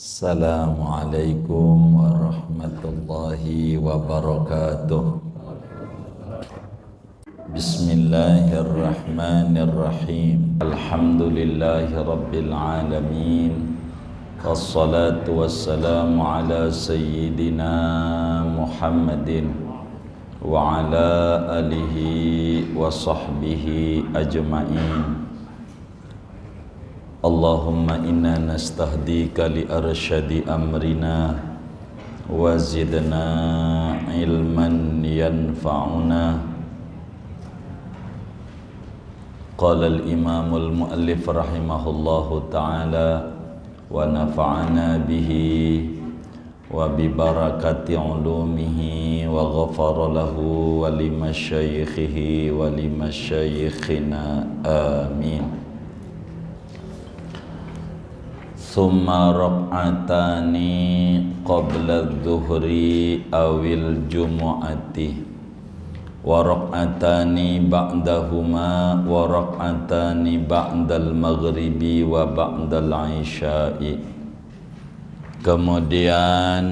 Assalamualaikum warahmatullahi wabarakatuh. Bismillahirrahmanirrahim. Alhamdulillahi rabbil alamin. Wassalatu wassalamu ala sayyidina Muhammadin wa ala alihi wa sahbihi ajma'in. Allahumma inna nastahdika li arsyadi amrina wa zidna ilman yanfa'una. Qala al-imam al-muallif rahimahullahu ta'ala wa nafa'ana bihi wa bi barakati ulumihi wa ghafara lahu wa limasyaikhihi wa limasyayikhina amin. Thumma rak'atani qabla adh-dhuhri awil jumu'ati wa rak'atani ba'dahuma wa rak'atani ba'dal maghribi wa ba'dal isya'i. Kemudian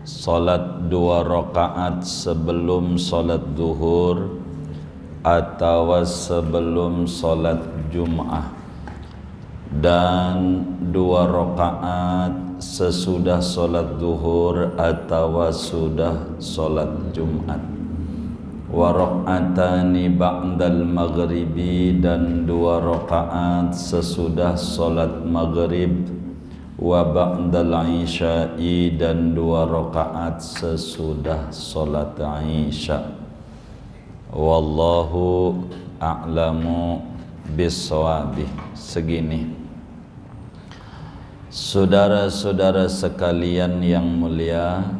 salat 2 rakaat sebelum salat zuhur atau sebelum salat Jum'ah, dan 2 rakaat sesudah solat zuhur atau sudah solat Jumat. Wa rak'atani ba'dal maghribi, dan 2 rakaat sesudah solat maghrib. Wa ba'dal isya'i, dan 2 rakaat sesudah solat isya'. Wallahu a'lamu bis-shawabih. Segini. Saudara-saudara sekalian yang mulia,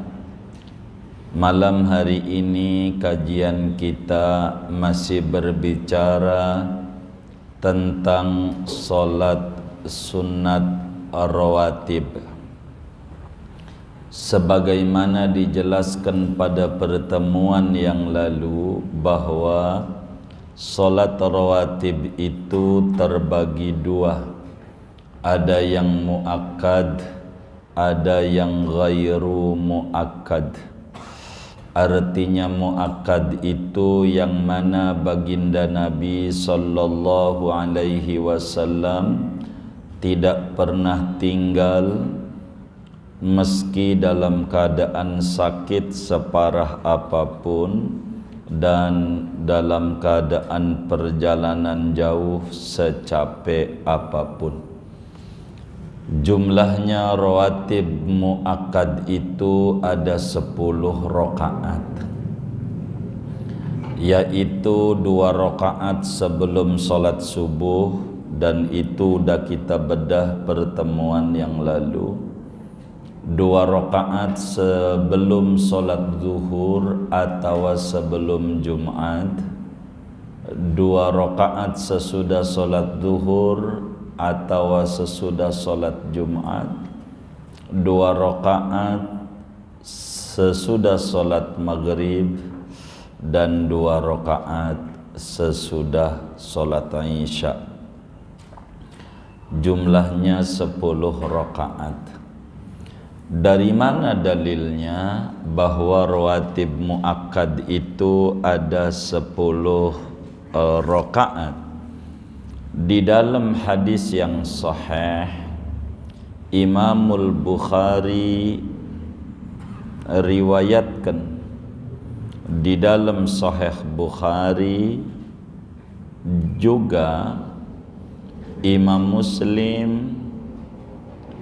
malam hari ini kajian kita masih berbicara tentang solat sunat rawatib. Sebagaimana dijelaskan pada pertemuan yang lalu bahwa solat rawatib itu terbagi 2. Ada yang muakkad, ada yang ghairu muakkad. Artinya muakkad itu yang mana baginda Nabi sallallahu alaihi wasallam tidak pernah tinggal meski dalam keadaan sakit separah apapun dan dalam keadaan perjalanan jauh secapek apapun. Jumlahnya rawatib muakkad itu ada 10 rakaat, yaitu 2 rakaat sebelum salat subuh, dan itu sudah kita bedah pertemuan yang lalu. 2 rakaat sebelum salat zuhur atau sebelum Jumat, 2 rakaat sesudah salat zuhur atau sesudah salat Jumat, 2 rakaat sesudah salat maghrib, dan 2 rakaat sesudah salat isya'. Jumlahnya 10 rakaat. Dari mana dalilnya bahwa rawatib muakkad itu ada 10 rakaat? Di dalam hadis yang sahih, Imamul Bukhari riwayatkan di dalam Sahih Bukhari, juga Imam Muslim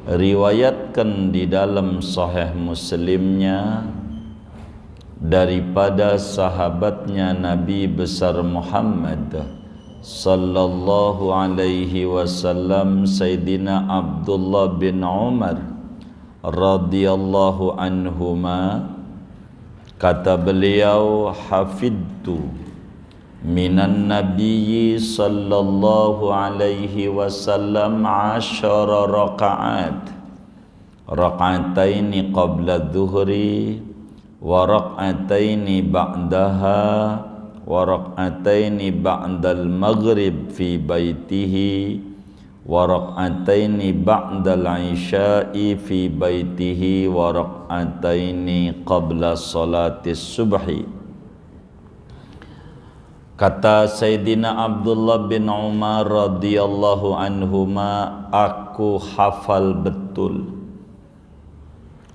riwayatkan di dalam Sahih Muslimnya daripada sahabatnya Nabi besar Muhammad sallallahu alaihi wasallam, Sayyidina Abdullah bin Umar radhiyallahu anhuma. Kata beliau, hafidtu minan nabiyyi sallallahu alaihi wasallam 10 rakaat, raka'ataini qabla dhuhri wa raka'ataini ba'daha wa rak'ataini ba'dal maghrib fi baitihi wa rak'ataini ba'dal isya'i fi baitihi wa rak'ataini qabla salatis subhi. Kata Sayyidina Abdullah bin Umar radhiyallahu anhuma, aku hafal betul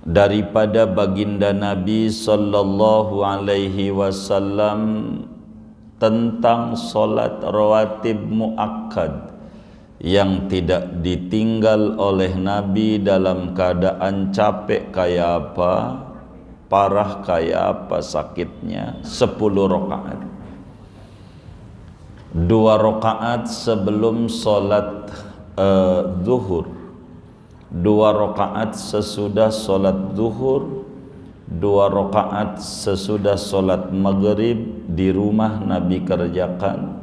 daripada baginda Nabi sallallahu alaihi wasallam tentang solat rawatib muakkad yang tidak ditinggal oleh Nabi dalam keadaan capek kayak apa, parah kayak apa sakitnya. 10 rakaat, 2 rakaat sebelum solat zuhur, 2 rakaat sesudah solat zuhur, 2 rakaat sesudah solat maghrib di rumah Nabi kerjakan,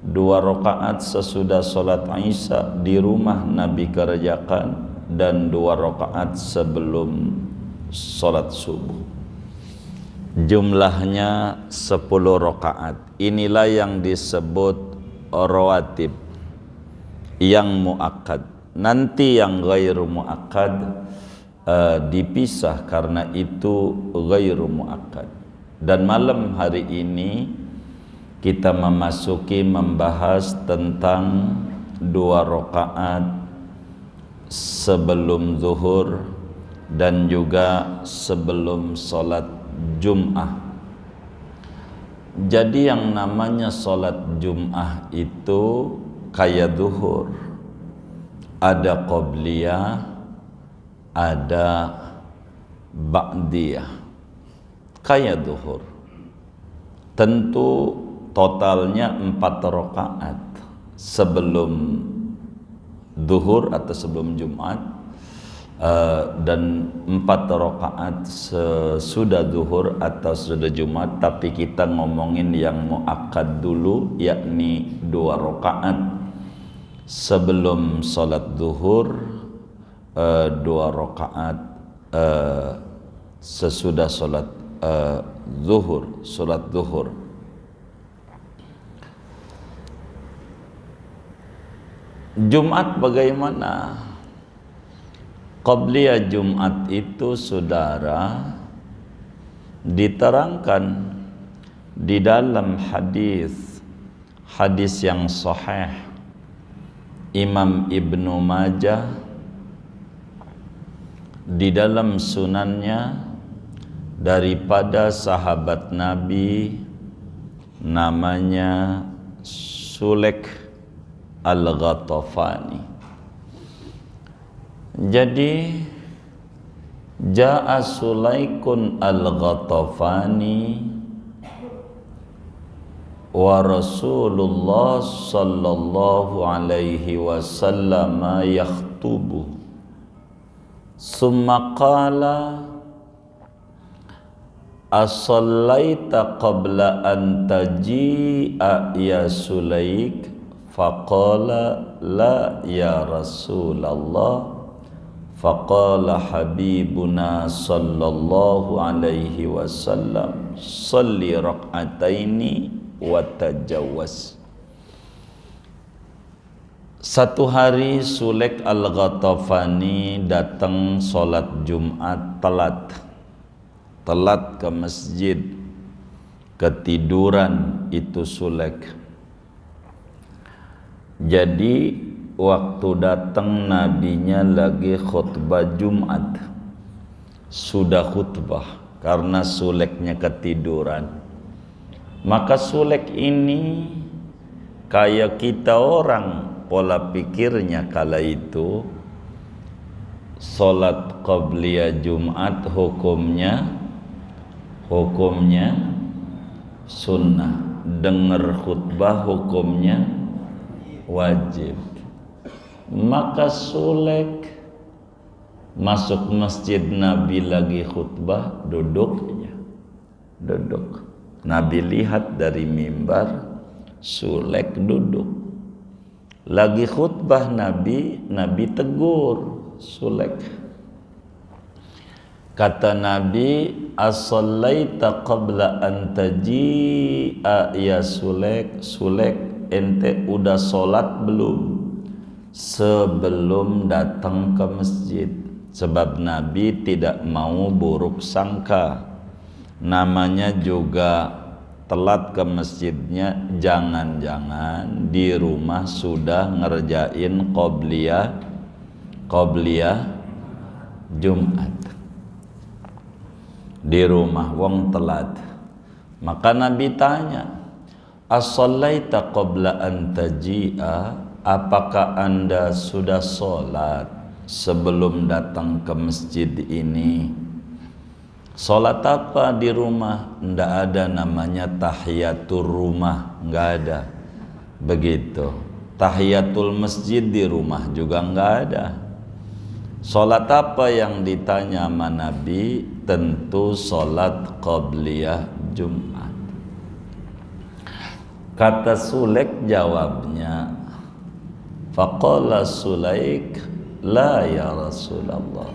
2 rakaat sesudah solat Isya di rumah Nabi kerjakan, dan 2 rakaat sebelum solat subuh. Jumlahnya 10 rakaat. Inilah yang disebut rawatib yang muakkad. Nanti yang ghairu muakkad dipisah karena itu ghairu muakkad. Dan malam hari ini kita membahas tentang 2 rakaat sebelum zuhur dan juga sebelum salat Jum'ah. Jadi yang namanya salat Jum'ah itu kayak zuhur, ada qabliyah, ada ba'diyah, kayak zuhur. Tentu totalnya 4 rakaat sebelum zuhur atau sebelum Jumat, dan 4 rakaat sesudah zuhur atau sesudah Jumat. Tapi kita ngomongin yang muakkad dulu, yakni 2 rakaat sebelum salat zuhur, 2 rakaat sesudah salat zuhur, salat zuhur. Jumat bagaimana? Qabliyah Jumat itu saudara diterangkan di dalam hadis yang sahih Imam Ibnu Majah di dalam sunannya daripada sahabat Nabi namanya Sulaik Al-Ghatafani. Jadi Ja'a Sulaikun Al-Ghatafani wa Rasulullah sallallahu alaihi wasallam yakhtubu summa qala as-sallaita qabla an taji'a ya Sulaik, faqala la ya Rasulullah. Faqala habibuna sallallahu alaihi wasallam salli rak'ataini wa tajawwaz. Satu hari Sulaik Al-Ghatafani datang sholat Jumat telat ke masjid, ketiduran itu Sulaik. Jadi waktu datang nabinya lagi khutbah Jumat, sudah khutbah karena Sulaiknya ketiduran. Maka Sulaik ini kayak kita orang, pola pikirnya kala itu salat qabliyah Jumat hukumnya sunnah, dengar khutbah hukumnya wajib. Maka Sulaik masuk masjid, Nabi lagi khutbah, duduk. Nabi lihat dari mimbar, Sulaik duduk. Lagi khutbah Nabi tegur Sulaik. Kata Nabi, as-sallaita qabla an taji'a ya Sulaik. Sulaik, ente udah sholat belum sebelum datang ke masjid, sebab Nabi tidak mau buruk sangka. Namanya juga telat ke masjidnya, jangan-jangan di rumah sudah ngerjain qobliyah Jumat. Di rumah wong telat. Maka Nabi tanya, as-shallaita qabla an taji'a, apakah anda sudah sholat sebelum datang ke masjid ini? Sholat apa di rumah? Nggak ada namanya tahiyatul rumah, nggak ada. Begitu. Tahiyatul masjid di rumah juga nggak ada. Sholat apa yang ditanya sama Nabi? Tentu sholat qabliyah Jumat. Kata Sulaik jawabnya, faqala Sulaik, la ya Rasulullah.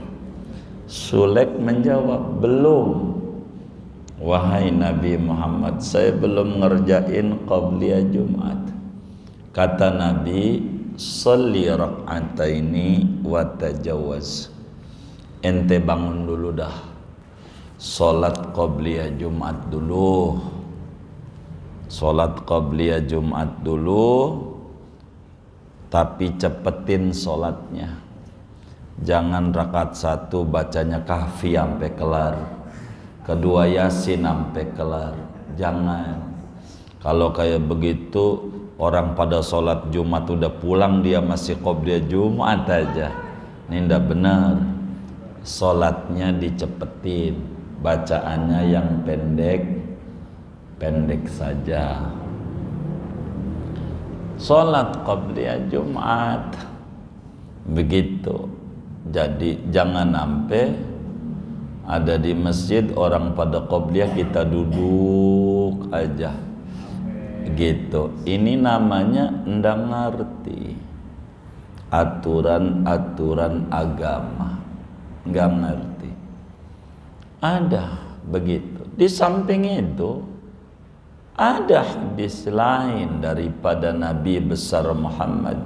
Sulaik menjawab, belum wahai Nabi Muhammad, saya belum ngerjain qabliyah Jumat. Kata Nabi, sholli rak'ataini wa tajawaz, ente bangun dulu dah, sholat qabliyah Jumat dulu, sholat qabliyah Jumat dulu, tapi cepetin sholatnya. Jangan rakaat 1 bacanya Kahfi sampai kelar, kedua Yasin sampai kelar. Jangan. Kalau kayak begitu, orang pada sholat Jumat udah pulang, dia masih qobliyah Jumat aja. Ini ndak benar. Sholatnya dicepetin, bacaannya yang pendek saja. Sholat qabliyah Jumat begitu. Jadi jangan sampai ada di masjid orang pada qabliyah kita duduk aja gitu. Ini namanya ndak ngerti aturan-aturan agama, nggak ngerti. Ada begitu. Di samping itu ada hadis lain daripada Nabi besar Muhammad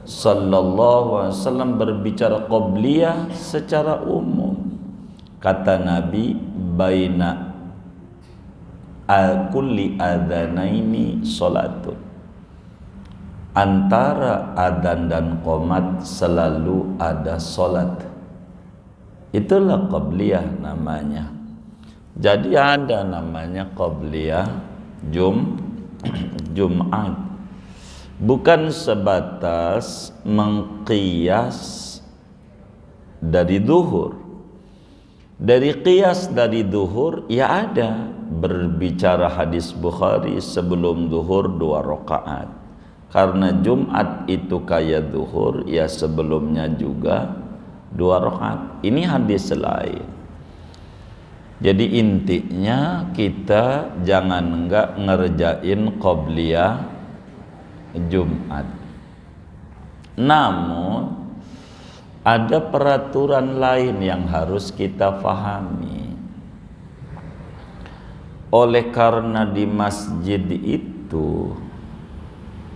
sallallahu alaihi wasallam berbicara qabliyah secara umum. Kata Nabi, baina kulli adzanaini salatun, antara adzan dan qomat selalu ada salat. Itulah qabliyah namanya. Jadi ada namanya qabliyah Jumat. Bukan sebatas mengqiyas dari duhur. Dari qiyas dari duhur, ya ada. Berbicara hadis Bukhari, sebelum duhur 2 rakaat. Karena Jumat itu kayak duhur, ya sebelumnya juga 2 rakaat. Ini hadis lain. Jadi intinya kita jangan enggak ngerjain qabliyah Jumat. Namun ada peraturan lain yang harus kita pahami. Oleh karena di masjid itu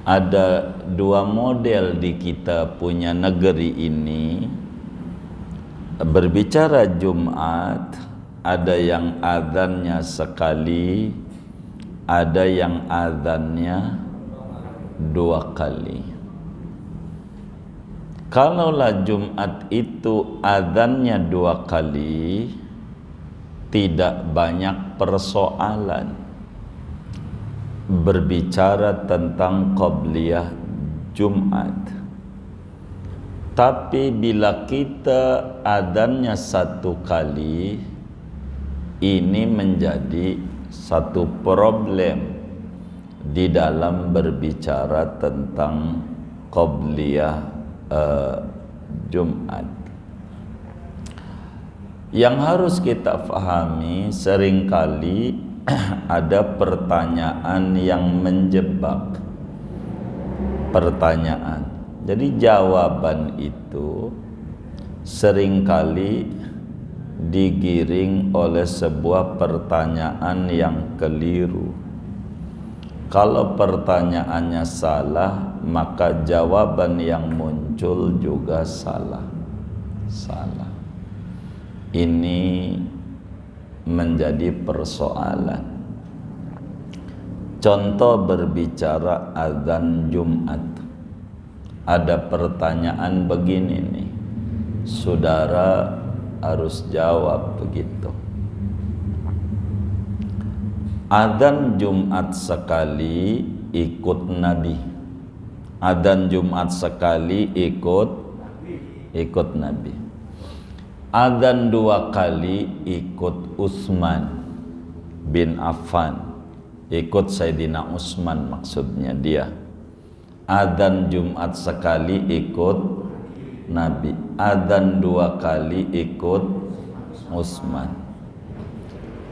ada 2 model di kita punya negeri ini. Berbicara Jumat, ada yang adzannya sekali, ada yang adzannya 2 kali. Kalaulah Jumat itu adzannya 2 kali, tidak banyak persoalan berbicara tentang qabliyah Jumat. Tapi bila kita adzannya 1 kali, ini menjadi satu problem di dalam berbicara tentang qabliyah Jumat. Yang harus kita pahami, seringkali ada pertanyaan yang menjebak. Pertanyaan. Jadi jawaban itu seringkali digiring oleh sebuah pertanyaan yang keliru. Kalau pertanyaannya salah, maka jawaban yang muncul juga salah. Salah. Ini menjadi persoalan. Contoh berbicara azan Jumat. Ada pertanyaan begini nih, saudara harus jawab begitu. Azan Jumat sekali ikut Nabi. Azan Jumat sekali ikut Nabi. Azan 2 kali ikut Utsman bin Affan. Ikut Sayyidina Utsman maksudnya dia. Azan Jumat sekali ikut Nabi. Azan 2 kali ikut Utsman.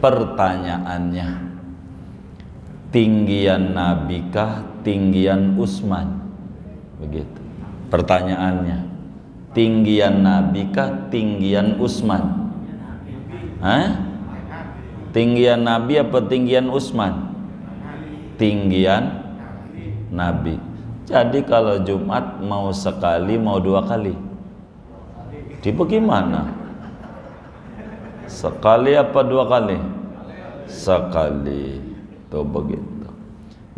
Pertanyaannya, tinggian Nabi kah, tinggian Utsman? Begitu. Pertanyaannya, tinggian Nabi kah, tinggian Utsman? Hah? Tinggian Nabi apa tinggian Utsman? Tinggian Nabi. Jadi kalau Jumat mau sekali, mau 2 kali? Di bagaimana? Sekali apa 2 kali? Sekali. Tuh begitu.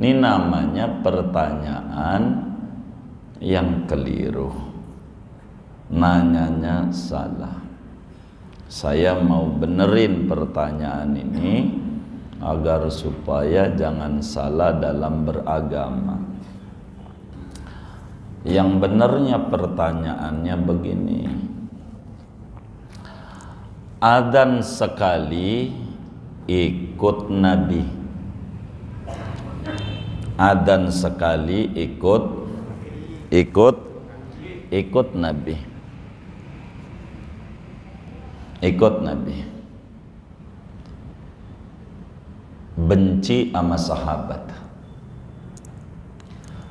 Ini namanya pertanyaan yang keliru. Nanyanya salah. Saya mau benerin pertanyaan ini agar supaya jangan salah dalam beragama. Yang benarnya pertanyaannya begini. Adzan sekali ikut Nabi. Adzan sekali ikut Nabi. Ikut Nabi. Benci sama sahabat.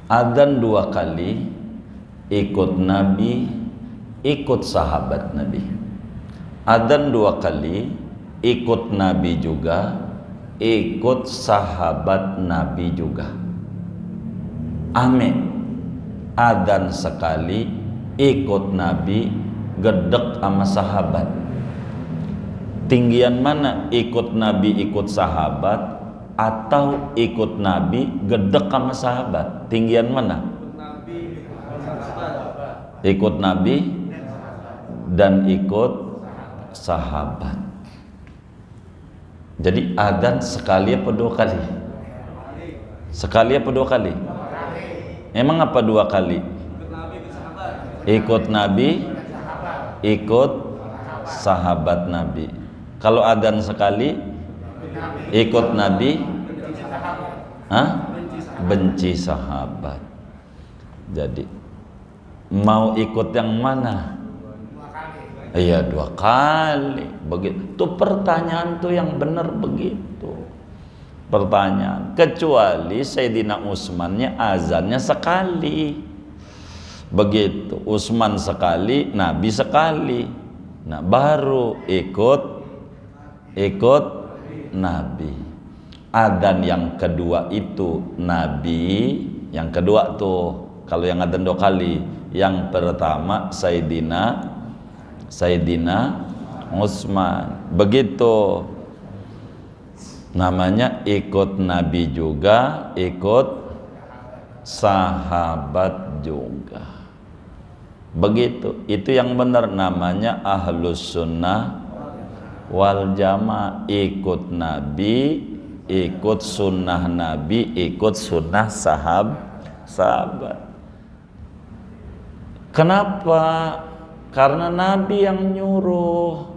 Adzan 2 kali ikut Nabi, ikut sahabat Nabi. Adzan 2 kali ikut Nabi juga, ikut sahabat Nabi juga. Amin. Adzan sekali ikut Nabi, gedek sama sahabat. Tinggian mana, ikut Nabi ikut sahabat atau ikut Nabi gedek sama sahabat? Tinggian mana? Ikut Nabi dan ikut sahabat. Jadi adzan sekali apa 2 kali? Sekali apa 2 kali? Emang apa 2 kali? Ikut Nabi, ikut sahabat Nabi. Kalau adzan sekali, ikut Nabi, benci sahabat. Jadi mau ikut yang mana? Iya 2 kali. Begitu. Tuh pertanyaan tuh yang benar begitu. Pertanyaan. Kecuali Sayyidina Utsmannya azannya sekali. Begitu. Utsman sekali, Nabi sekali. Nah, baru ikut Nabi. Adzan yang kedua itu Nabi, yang kedua tuh kalau yang adzan 2 kali, yang pertama Sayyidina Utsman. Begitu. Namanya ikut Nabi juga, ikut sahabat juga. Begitu. Itu yang benar, namanya ahlus sunnah wal jamaah. Ikut Nabi, ikut sunnah Nabi, ikut sunnah sahabat. Kenapa? Karena Nabi yang nyuruh.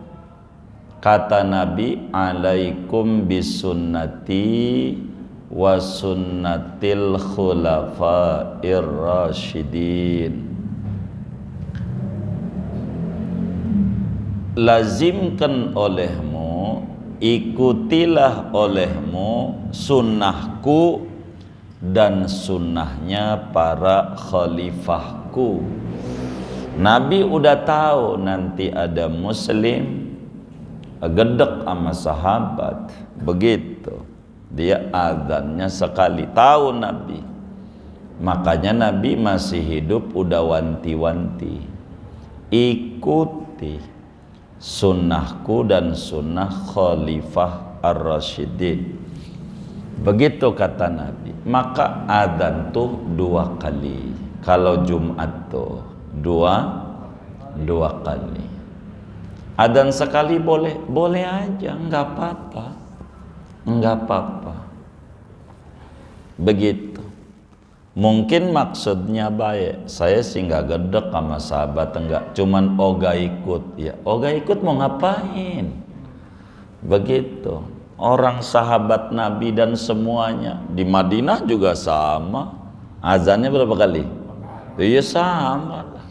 Kata Nabi, alaikum bisunnati wa sunnatil khulafair rasyidin. Lazimkan olehmu, ikutilah olehmu sunnahku dan sunnahnya para khalifahku. Nabi udah tahu nanti ada muslim gedek sama sahabat. Begitu. Dia adzannya sekali, tahu Nabi. Makanya Nabi masih hidup udah wanti-wanti, ikuti sunnahku dan sunnah Khalifah Ar-Rasyidin. Begitu kata Nabi. Maka adzan tuh 2 kali. Kalau Jumat tuh dua kali. Adzan sekali boleh aja, nggak apa-apa. Begitu. Mungkin maksudnya baik. Saya sih nggak gedek sama sahabat, enggak. Cuman oga ikut. Ya, oga ikut mau ngapain? Begitu. Orang sahabat Nabi dan semuanya di Madinah juga sama. Azannya berapa kali? Iya sama lah.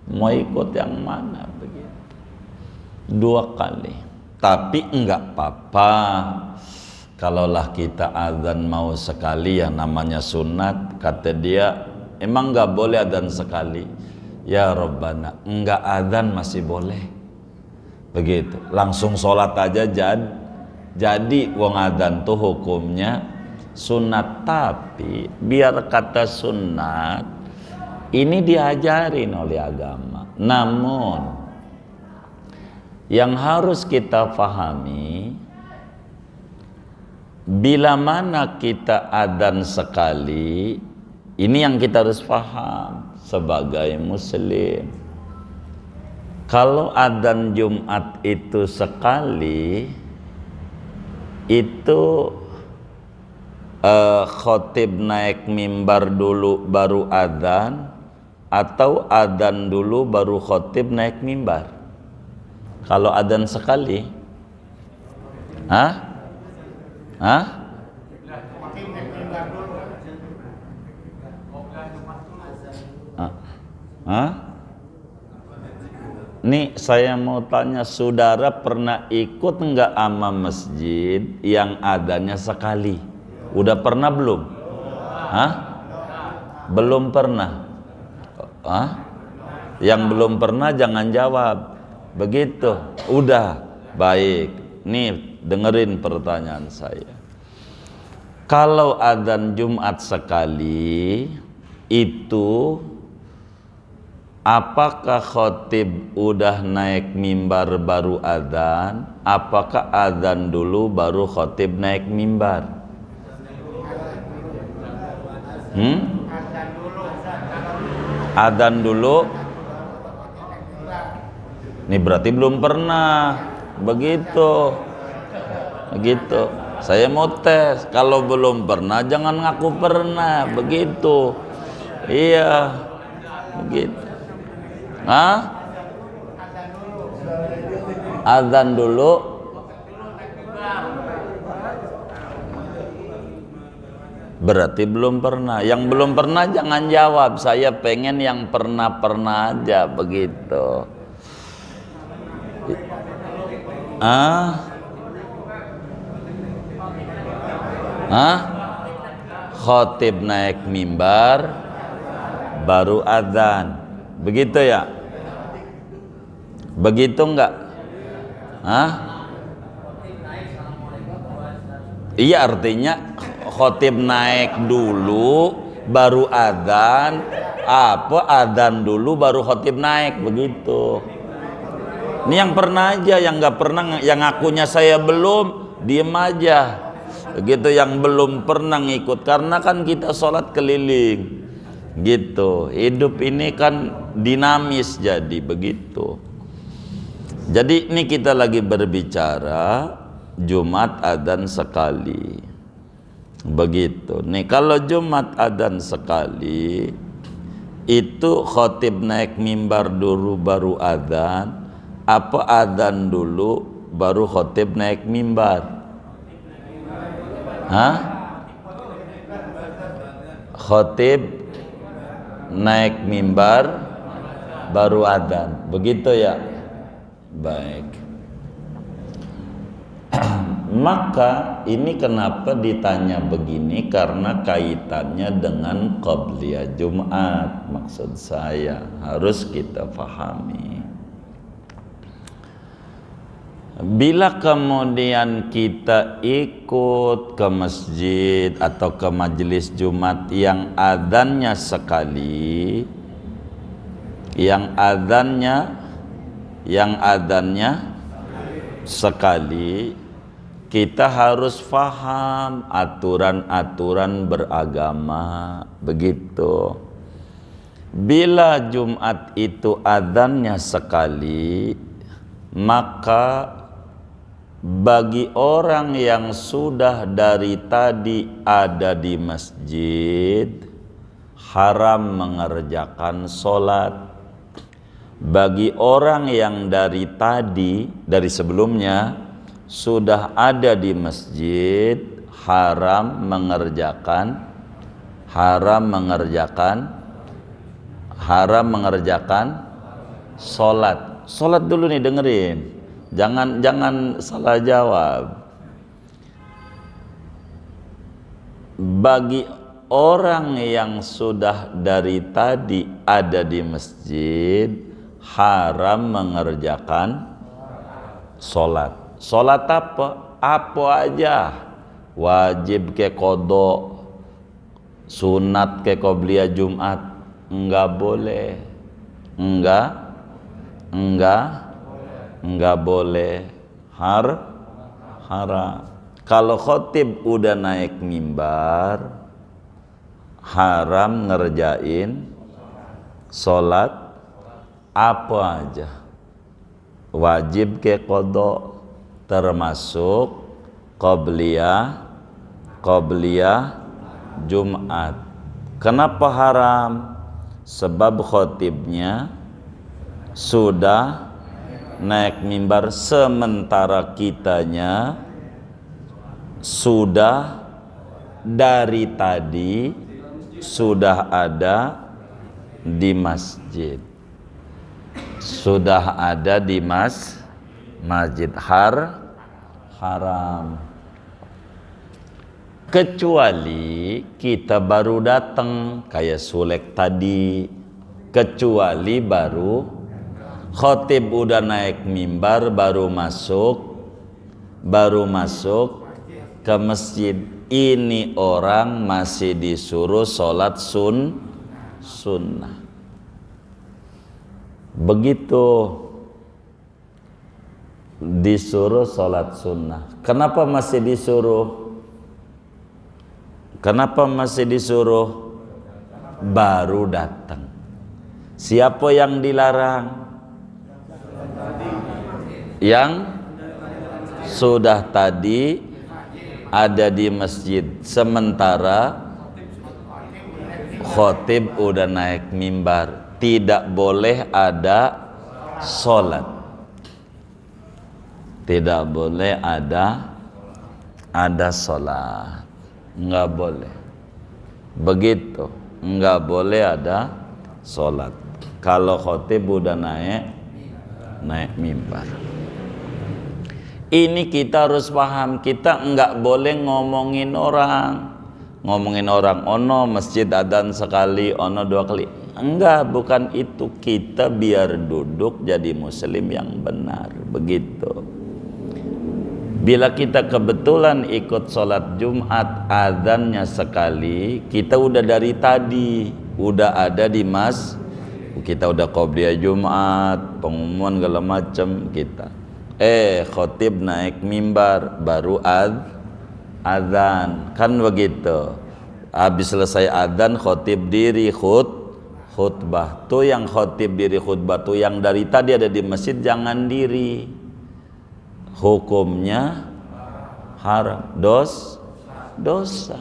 Mau ikut yang mana begitu? 2 kali. Tapi enggak apa-apa. Kalaulah kita azan mau sekali, yang namanya sunat, kata dia, emang enggak boleh azan sekali. Ya Rabbana, enggak azan masih boleh. Begitu. Langsung sholat aja jadi wong adzan tuh hukumnya sunat. Tapi biar kata sunat ini diajarin oleh agama. Namun yang harus kita pahami, bila mana kita adzan sekali, ini yang kita harus paham sebagai muslim. Kalau adzan Jumat itu sekali, itu khotib naik mimbar dulu baru adzan, atau adzan dulu baru khotib naik mimbar? Kalau adzan sekali, Hah? Nih saya mau tanya, saudara pernah ikut enggak ama masjid yang adanya sekali? Udah pernah belum? Belum pernah? Yang belum pernah jangan jawab. Begitu. Udah, baik. Nih dengerin pertanyaan saya. Kalau adzan Jumat sekali itu, apakah khotib udah naik mimbar baru adzan? Apakah adzan dulu baru khotib naik mimbar? Adzan dulu. Ini berarti belum pernah. Begitu. Saya mau tes. Kalau belum pernah jangan ngaku pernah. Begitu. Iya. Begitu. Adzan dulu. Berarti belum pernah. Yang belum pernah jangan jawab. Saya pengen yang pernah aja. Begitu. Khotib naik mimbar baru adzan. Begitu ya? Begitu enggak? Iya, artinya khotib naik dulu baru adzan, adzan dulu baru khotib naik, begitu. Ini yang pernah aja, yang nggak pernah, yang ngakunya saya belum, diem aja. Begitu, yang belum pernah ngikut, karena kan kita sholat keliling. Gitu. Hidup ini kan dinamis, jadi begitu. Jadi ini kita lagi berbicara Jumat adzan sekali. Begitu. Nih kalau Jumat adzan sekali itu khotib naik mimbar dulu baru adzan, apa adzan dulu baru khotib naik mimbar? Khotib naik mimbar baru adzan. Begitu ya? Baik. Maka ini kenapa ditanya begini, karena kaitannya dengan qabliyah Jumat. Maksud saya harus kita pahami. Bila kemudian kita ikut ke masjid atau ke majelis Jumat yang adzannya sekali, yang adzannya sekali, kita harus faham aturan-aturan beragama, begitu. Bila Jumat itu adzannya sekali, maka bagi orang yang sudah dari tadi ada di masjid, haram mengerjakan sholat. Bagi orang yang dari sebelumnya sudah ada di masjid, haram mengerjakan sholat. Sholat dulu nih, dengerin. Jangan salah jawab. Bagi orang yang sudah dari tadi ada di masjid, haram mengerjakan sholat. Sholat apa? Apa aja. Wajib ke qadha, sunat ke qobliyah Jumat, enggak boleh. Enggak boleh, haram. Kalau khotib udah naik mimbar, haram ngerjain sholat apa aja. Wajib ke qadha, termasuk qobliyah Jumat. Kenapa haram? Sebab khotibnya sudah naik mimbar, sementara kitanya sudah dari tadi sudah ada di masjid. Sudah ada di masjid, haram. Kecuali kita baru datang kayak Sulek tadi, kecuali baru khotib udah naik mimbar, baru masuk ke masjid. Ini orang masih disuruh sholat sunnah. Begitu disuruh sholat sunnah. Kenapa masih disuruh? Baru datang. Siapa yang dilarang? Yang sudah tadi ada di masjid, sementara khotib udah naik mimbar, tidak boleh ada sholat, tidak boleh ada sholat, nggak boleh. Begitu, nggak boleh ada sholat kalau khotib udah naik mimbar. Ini kita harus paham, kita enggak boleh ngomongin orang, ono masjid adzan sekali, ono 2 kali. Enggak, bukan itu. Kita biar duduk jadi muslim yang benar, begitu. Bila kita kebetulan ikut sholat Jumat adzannya sekali, kita udah dari tadi udah ada di kita udah qobliyah Jumat, pengumuman segala macam kita. Khotib naik mimbar, baru adzan, kan begitu. Habis selesai adzan, khotib diri khutbah. Tuh yang khotib diri khutbah tuh yang dari tadi ada di masjid jangan diri. Hukumnya haram, dosa.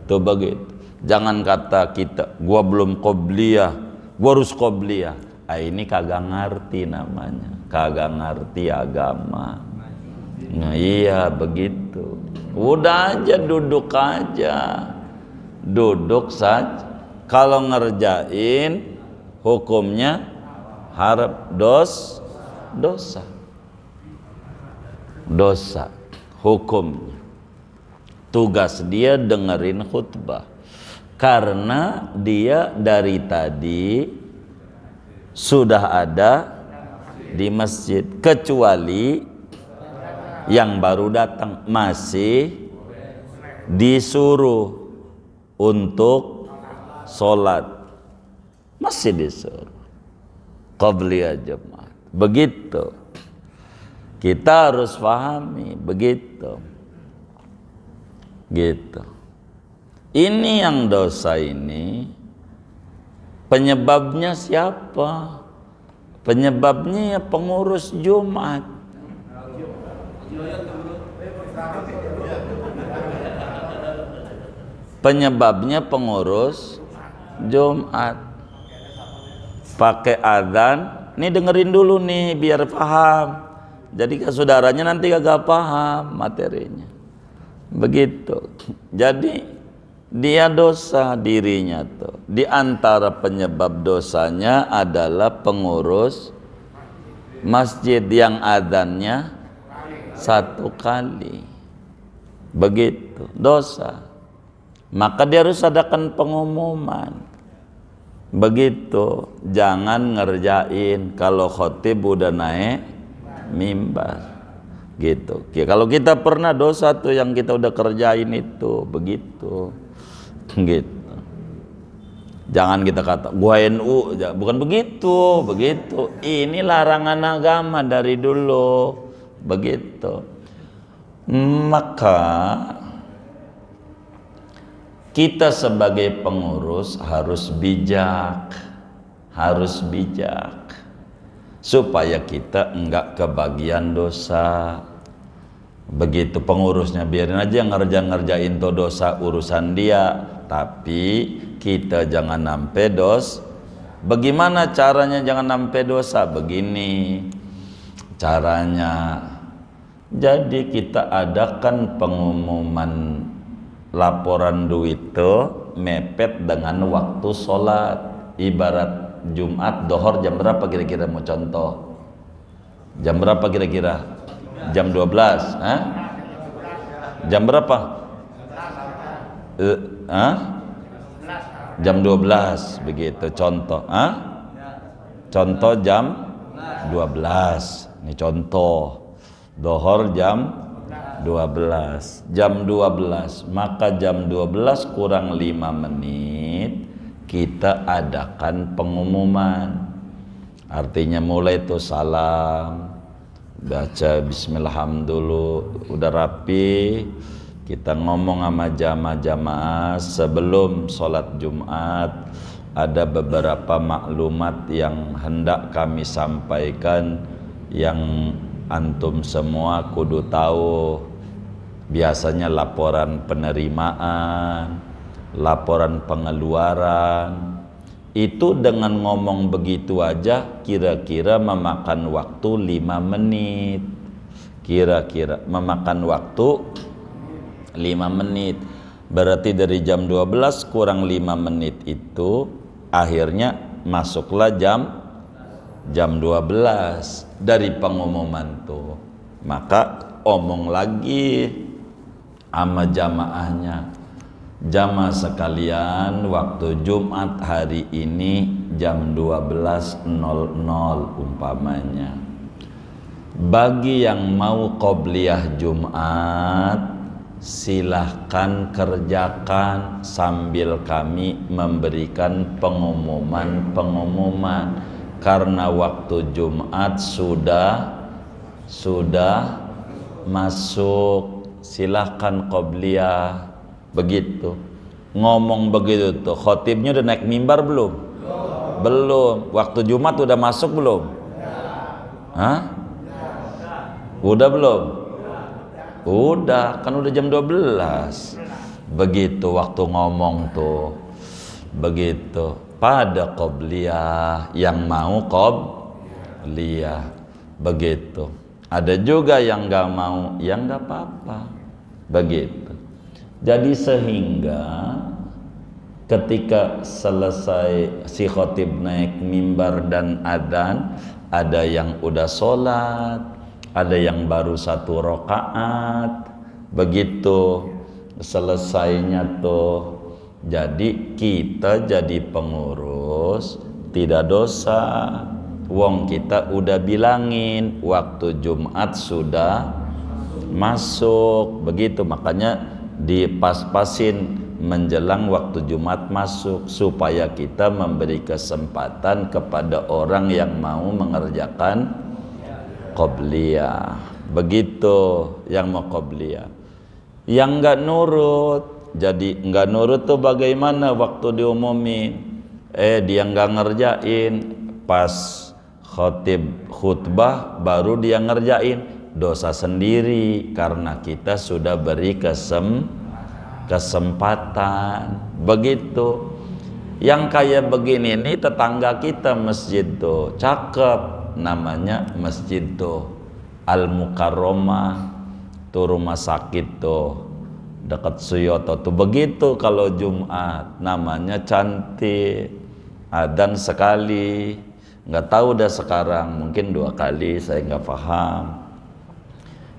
Tuh begitu. Jangan kata kita, gua belum qobliyah, gua harus qobliyah. Ini kagak ngerti namanya, kagak ngerti agama. Nah iya begitu. Udah aja duduk saja. Kalau ngerjain hukumnya haram, dosa hukumnya. Tugas dia dengerin khutbah, karena dia dari tadi sudah ada di masjid, kecuali Yang baru datang masih disuruh untuk sholat, masih disuruh qabliyah jemaah. Begitu kita harus pahami, begitu gitu. Ini yang dosa ini penyebabnya siapa? Penyebabnya ya pengurus Jumat. Penyebabnya pengurus Jumat. Pakai adzan, nih dengerin dulu nih biar paham. Jadi ke saudaranya nanti kagak paham materinya. Begitu. Jadi dia dosa dirinya tuh. Di antara penyebab dosanya adalah pengurus masjid yang adzannya satu kali. Begitu, dosa. Maka dia harus adakan pengumuman. Begitu, jangan ngerjain kalau khotib udah naik mimbar. Gitu. Kalau kita pernah dosa tuh yang kita udah kerjain itu, begitu. Gitu. Jangan kita kata gua NU, bukan begitu, begitu. Ini larangan agama dari dulu. Begitu. Maka kita sebagai pengurus harus bijak, supaya kita enggak kebagian dosa. Begitu pengurusnya biarin aja yang ngerjain tuh dosa, urusan dia, tapi kita jangan nampe dos. Bagaimana caranya jangan nampe dosa? Begini caranya. Jadi kita adakan pengumuman laporan duit itu mepet dengan waktu sholat. Ibarat Jumat dohor jam berapa kira-kira, mau contoh jam berapa kira-kira? Jam 12. Jam berapa? Jam 12 begitu contoh. Contoh jam 12. Ini contoh dohor jam 12. Jam 12, maka jam 12 kurang 5 menit kita adakan pengumuman. Artinya mulai itu salam, baca bismillah dulu, udah rapi, kita ngomong sama jamaah sebelum sholat Jumat. Ada beberapa maklumat yang hendak kami sampaikan yang antum semua kudu tahu. Biasanya laporan penerimaan, laporan pengeluaran, itu dengan ngomong begitu aja kira-kira memakan waktu 5 menit. Kira-kira memakan waktu 5 menit. Berarti dari jam 12 kurang 5 menit itu akhirnya masuklah jam 12 dari pengumuman tuh. Maka omong lagi sama jamaahnya, jamaah sekalian, waktu Jumat hari ini jam 12.00 umpamanya. Bagi yang mau qobliyah Jumat, silahkan kerjakan sambil kami memberikan pengumuman. Karena waktu Jumat sudah masuk, silahkan qobliyah. Begitu ngomong begitu tuh, khotibnya udah naik mimbar belum? Belum. Waktu Jumat udah masuk belum? Udah belum? Udah, kan udah jam 12. Begitu waktu ngomong tuh, begitu pada qobliyah, yang mau qobliyah. Begitu. Ada juga yang gak mau, yang gak apa-apa. Begitu. Jadi sehingga ketika selesai si khotib naik mimbar dan adzan, ada yang udah sholat, ada yang baru 1 rakaat. Begitu selesainya tuh, jadi kita jadi pengurus tidak dosa. Wong kita udah bilangin waktu Jumat sudah masuk, begitu. Makanya dipas-pasin menjelang waktu Jumat masuk supaya kita memberi kesempatan kepada orang yang mau mengerjakan qobliyah. Begitu yang mau qobliyah. Yang enggak nurut, jadi enggak nurut tuh bagaimana waktu diumumin? Dia enggak ngerjain, pas khotib khutbah baru dia ngerjain, dosa sendiri karena kita sudah beri kesempatan. Begitu. Yang kayak begini nih tetangga kita masjid tuh cakep, namanya masjid tuh Al Mukarromah tuh, rumah sakit tuh dekat Suyoto tuh. Begitu kalau Jumat namanya cantik, adzan sekali, nggak tahu dah sekarang mungkin 2 kali, saya nggak paham.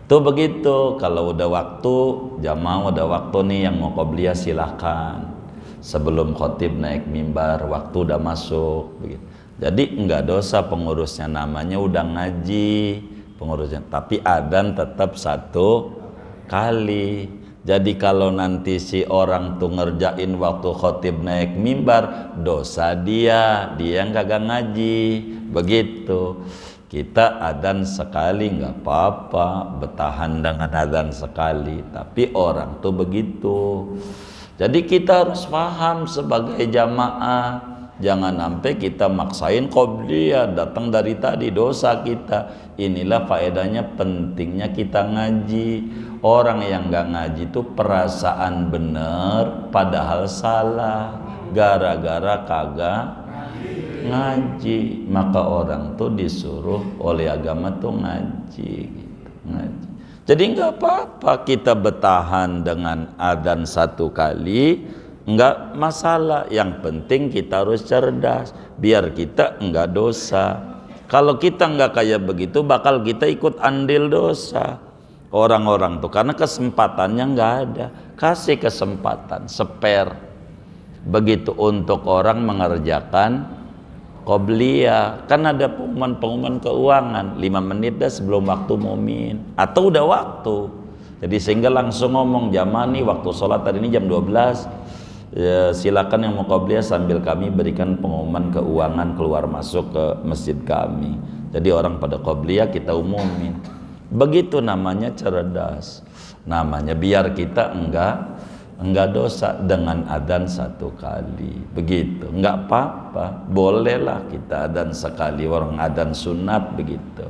Tuh begitu, kalau udah waktu jamaah, udah waktu nih yang mau qobliyah silahkan. Sebelum khotib naik mimbar, waktu udah masuk. Begitu. Jadi enggak dosa pengurusnya, namanya udah ngaji pengurusnya. Tapi adzan tetap 1 kali. Jadi kalau nanti si orang tuh ngerjain waktu khotib naik mimbar, dosa dia enggak ngaji. Begitu. Kita adzan sekali nggak apa-apa, bertahan dengan adzan sekali. Tapi orang tuh begitu. Jadi kita harus paham sebagai jamaah, jangan sampai kita maksain qobliyah, datang dari tadi, dosa kita. Inilah faedahnya pentingnya kita ngaji. Orang yang nggak ngaji itu perasaan bener padahal salah, gara-gara kagak ngaji. Maka orang tuh disuruh oleh agama tuh ngaji gitu, ngaji. Jadi nggak apa-apa kita bertahan dengan adzan 1 kali, nggak masalah. Yang penting kita harus cerdas biar kita nggak dosa. Kalau kita nggak kayak begitu, bakal kita ikut andil dosa orang-orang tuh, karena kesempatannya nggak ada. Kasih kesempatan spare begitu untuk orang mengerjakan qobliyah. Kan ada pengumuman keuangan 5 menit dah sebelum waktu mumin atau udah waktu, jadi sehingga langsung ngomong jamaah nih waktu sholat hari ini jam 12 ya, silakan yang mau qobliyah sambil kami berikan pengumuman keuangan keluar masuk ke masjid kami. Jadi orang pada qobliyah kita umumin. Begitu namanya cerdas, namanya biar kita enggak dosa dengan adzan 1 kali. Begitu, enggak apa-apa, bolehlah kita adzan sekali, orang adzan sunat begitu.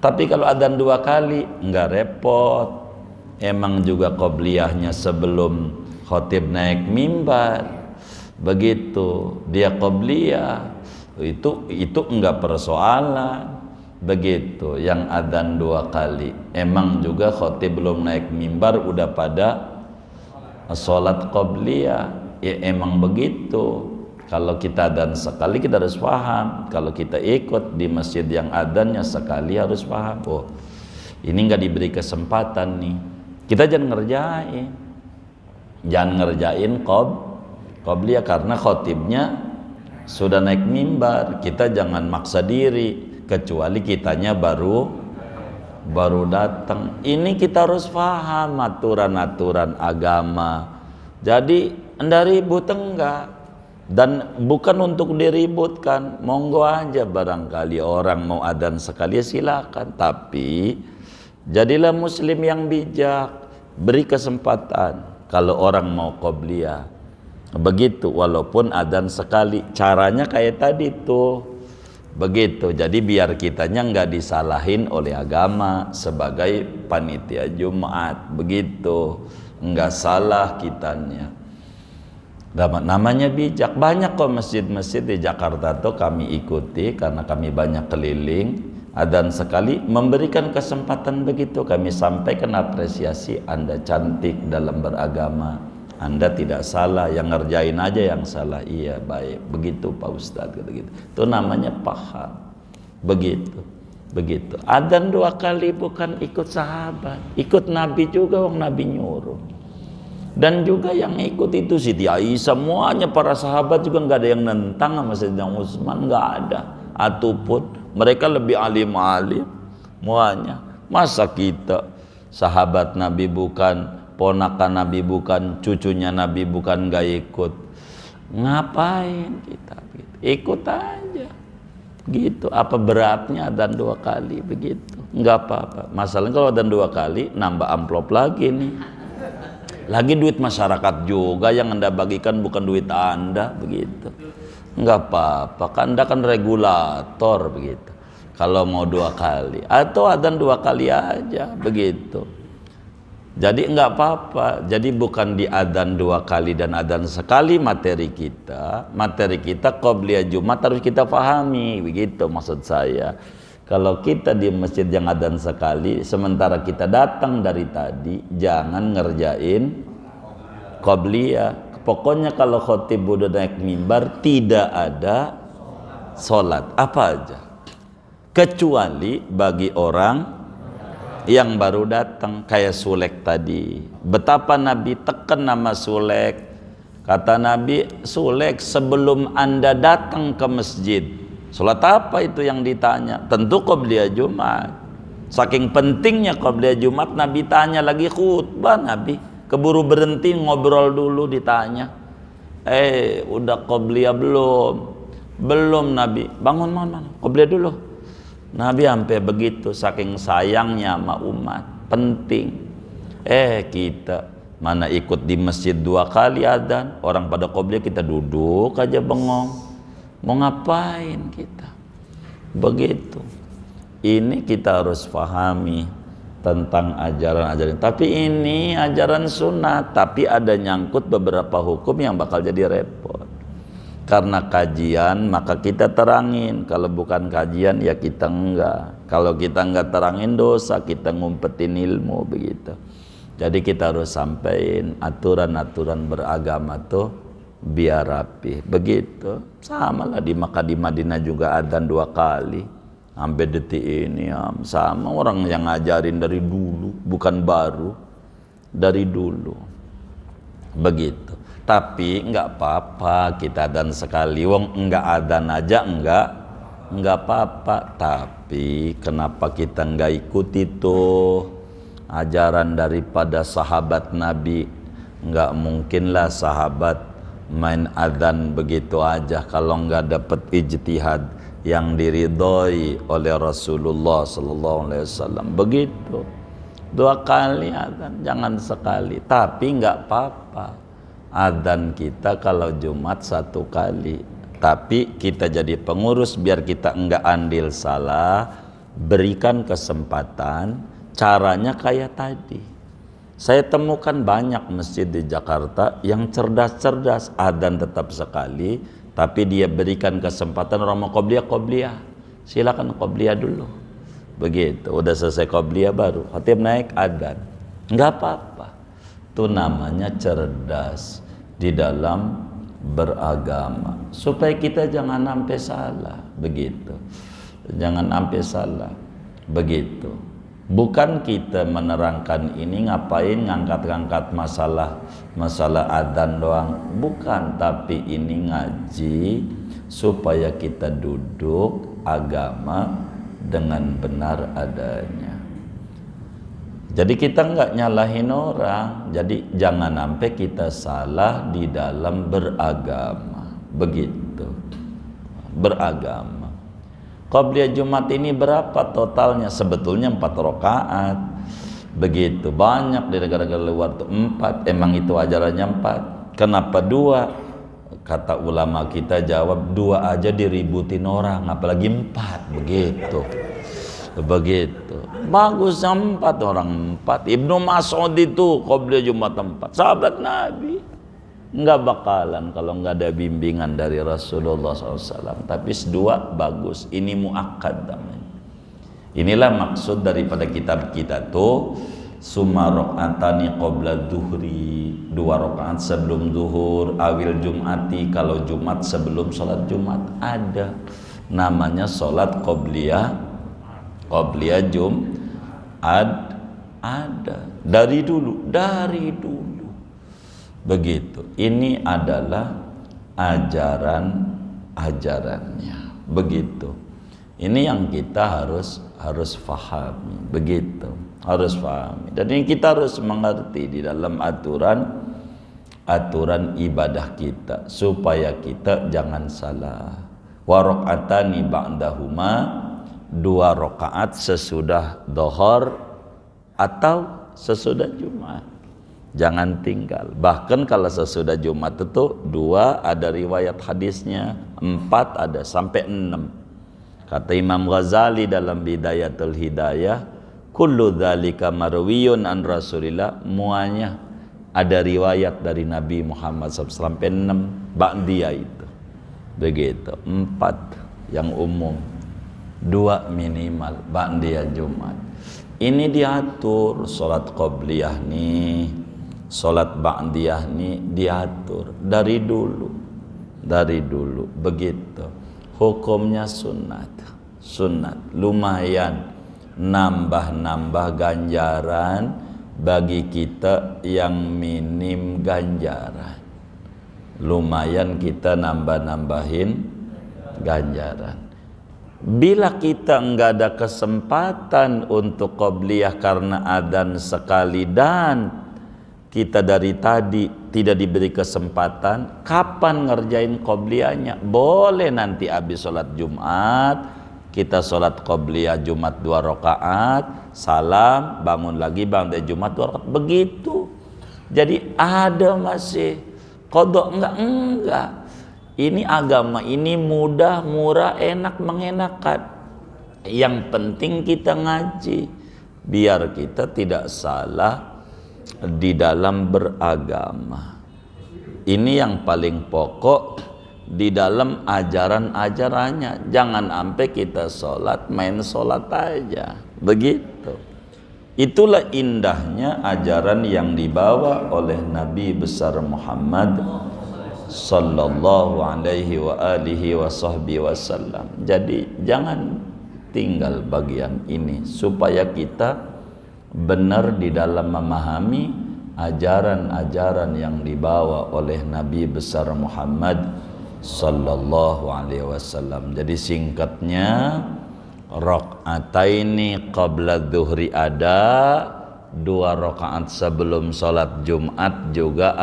Tapi kalau adzan 2 kali enggak repot. Emang juga qobliyahnya sebelum khotib naik mimbar. Begitu dia qobliyah, itu enggak persoalan. Begitu yang adzan 2 kali, emang juga khotib belum naik mimbar udah pada sholat qobliyah, ya emang begitu. Kalau kita adzan sekali kita harus paham. Kalau kita ikut di masjid yang adzannya sekali harus paham. Oh, ini nggak diberi kesempatan nih. Kita jangan ngerjain qobliyah karena khotibnya sudah naik mimbar. Kita jangan maksa diri, kecuali kitanya baru datang. Ini kita harus paham aturan-aturan agama. Jadi anda ribut enggak, dan bukan untuk diributkan. Monggo aja barangkali orang mau adzan sekali silakan, tapi jadilah muslim yang bijak, beri kesempatan kalau orang mau qobliyah. Begitu, walaupun adzan sekali, caranya kayak tadi tuh. Begitu, jadi biar kitanya nggak disalahin oleh agama sebagai panitia Jumat. Begitu, nggak salah kitanya. Namanya bijak. Banyak kok masjid-masjid di Jakarta tuh kami ikuti karena kami banyak keliling. Adzan sekali memberikan kesempatan begitu. Kami sampaikan apresiasi, Anda cantik dalam beragama. Anda tidak salah, yang ngerjain aja yang salah. Iya baik, begitu Pak Ustadz gitu. Itu namanya paham. Begitu. Adzan 2 kali bukan ikut sahabat, ikut Nabi juga, wong Nabi nyuruh. Dan juga yang ikut itu Siti Aisyah, semuanya para sahabat juga nggak ada yang nentang sama Sayyidina Utsman, nggak ada. Ataupun mereka lebih alim-alim, semuanya. Masa kita sahabat Nabi bukan, ponakan Nabi bukan, cucunya Nabi bukan, gak ikut. Ngapain kita gitu? Ikut aja gitu. Apa beratnya adzan 2 kali begitu? Nggak apa-apa. Masalahnya kalau adzan 2 kali nambah amplop lagi nih, lagi duit masyarakat juga yang Anda bagikan, bukan duit Anda begitu. Nggak apa-apa, kan Anda kan regulator begitu. Kalau mau 2 kali atau adzan 2 kali aja begitu. Jadi nggak apa-apa. Jadi bukan di adzan 2 kali dan adzan sekali materi kita qobliyah Jumat harus kita pahami begitu maksud saya. Kalau kita di masjid yang adzan sekali sementara kita datang dari tadi, jangan ngerjain qobliyah. Pokoknya kalau khotib udah naik mimbar tidak ada sholat apa aja, kecuali bagi orang yang baru datang kayak Sulek tadi. Betapa Nabi tekan nama Sulek. Kata Nabi, Sulek, sebelum Anda datang ke masjid, sholat apa itu yang ditanya? Tentu qobliyah Jumat. Saking pentingnya qobliyah Jumat, Nabi tanya lagi khutbah. Nabi keburu berhenti, ngobrol dulu, ditanya, udah qobliyah belum? Belum Nabi. Bangun qobliyah dulu. Nabi sampai begitu, saking sayangnya sama umat, penting. Kita mana ikut di masjid 2 kali adzan, orang pada qobliyah kita duduk aja bengong. Mau ngapain kita? Begitu. Ini kita harus pahami tentang ajaran-ajaran. Tapi ini ajaran sunat, tapi ada nyangkut beberapa hukum yang bakal jadi repot. Karena kajian maka kita terangin, kalau bukan kajian ya kita enggak. Kalau kita enggak terangin dosa, kita ngumpetin ilmu begitu. Jadi kita harus sampaikan aturan-aturan beragama tuh biar rapi begitu. Sama lah di Makkah, di Madinah juga adzan 2 kali sampai detik ini ya. Sama orang yang ngajarin dari dulu, bukan baru, dari dulu begitu. Tapi enggak apa-apa kita adzan sekali, wong enggak adzan aja enggak apa-apa. Tapi kenapa kita enggak ikuti tuh ajaran daripada sahabat Nabi? Enggak mungkinlah sahabat main adzan begitu aja kalau enggak dapat ijtihad yang diridhoi oleh Rasulullah sallallahu alaihi wasallam. Begitu. 2 kali adzan, jangan sekali. Tapi enggak apa-apa. Adzan kita kalau Jumat 1 kali, tapi kita jadi pengurus biar kita enggak andil salah, berikan kesempatan. Caranya kayak tadi, saya temukan banyak masjid di Jakarta yang cerdas-cerdas, adzan tetap sekali, tapi dia berikan kesempatan orang mau qobliyah, silakan qobliyah dulu begitu. Udah selesai qobliyah baru khatib naik adzan, enggak apa-apa. Itu namanya cerdas di dalam beragama, supaya kita jangan sampai salah begitu. Jangan sampai salah begitu. Bukan kita menerangkan ini ngapain ngangkat-ngangkat masalah adzan doang, bukan, tapi ini ngaji supaya kita duduk agama dengan benar adanya. Jadi kita enggak nyalahin orang. Jadi jangan sampai kita salah di dalam beragama. Begitu. Beragama. Qobliyah Jumat ini berapa totalnya? Sebetulnya 4 rakaat. Begitu. Banyak di negara-negara luar itu 4. Emang itu ajarannya 4. Kenapa 2? Kata ulama kita jawab, 2 aja diributin orang, apalagi 4. Begitu. Bagusnya 4 orang 4. Ibnu Mas'ud itu qobliyah Jumat 4, sahabat Nabi. Enggak bakalan kalau enggak ada bimbingan dari Rasulullah SAW. Tapi 2 bagus. Ini muakkad namanya. Inilah maksud daripada kitab kita tuh, summa rakaatani qabla dzuhri, 2 rakaat sebelum zuhur, awil jum'ati, kalau Jumat sebelum sholat Jumat. Ada namanya sholat qobliyah Jumat, ada dari dulu begitu. Ini adalah ajarannya begitu. Ini yang kita harus fahami, begitu. Harus pahami. Dan ini kita harus mengerti di dalam aturan ibadah kita supaya kita jangan salah. Wa rakaatani ba'dahuma, 2 rakaat sesudah dhuhur atau sesudah Jumat. Jangan tinggal. Bahkan kalau sesudah Jumat itu 2 ada riwayat hadisnya, 4 ada sampai 6. Kata Imam Ghazali dalam Bidayatul Hidayah, kullu dzalika marwiyun an Rasulillah, muanya ada riwayat dari Nabi Muhammad SAW sampai 6 ba'diyah itu. Begitu. 4 yang umum, 2 minimal ba'diyah Jumat. Ini diatur salat qabliyah nih, salat ba'diyah nih diatur dari dulu begitu. Hukumnya sunat, lumayan nambah ganjaran bagi kita yang minim ganjaran. Lumayan kita nambahin ganjaran. Bila kita enggak ada kesempatan untuk qabliyah karena adzan sekali dan kita dari tadi tidak diberi kesempatan, kapan ngerjain qabliyahnya? Boleh nanti habis sholat Jumat, kita sholat qabliyah Jumat 2 rakaat, salam, bangun lagi ba'da Jumat 2 rakaat, begitu. Jadi ada masih qadha enggak. Ini agama ini mudah, murah, enak, mengenakan. Yang penting kita ngaji biar kita tidak salah di dalam beragama. Ini yang paling pokok di dalam ajaran-ajarannya. Jangan sampai kita sholat main sholat aja, begitu. Itulah indahnya ajaran yang dibawa oleh Nabi besar Muhammad sallallahu alaihi wa alihi wa sahbihi wasallam. Jadi jangan tinggal bagian ini supaya kita benar di dalam memahami ajaran-ajaran yang dibawa oleh Nabi besar Muhammad sallallahu alaihi wasallam. Jadi singkatnya, rakaataini qabla dhuhri ada, 2 rakaat sebelum salat Jumat juga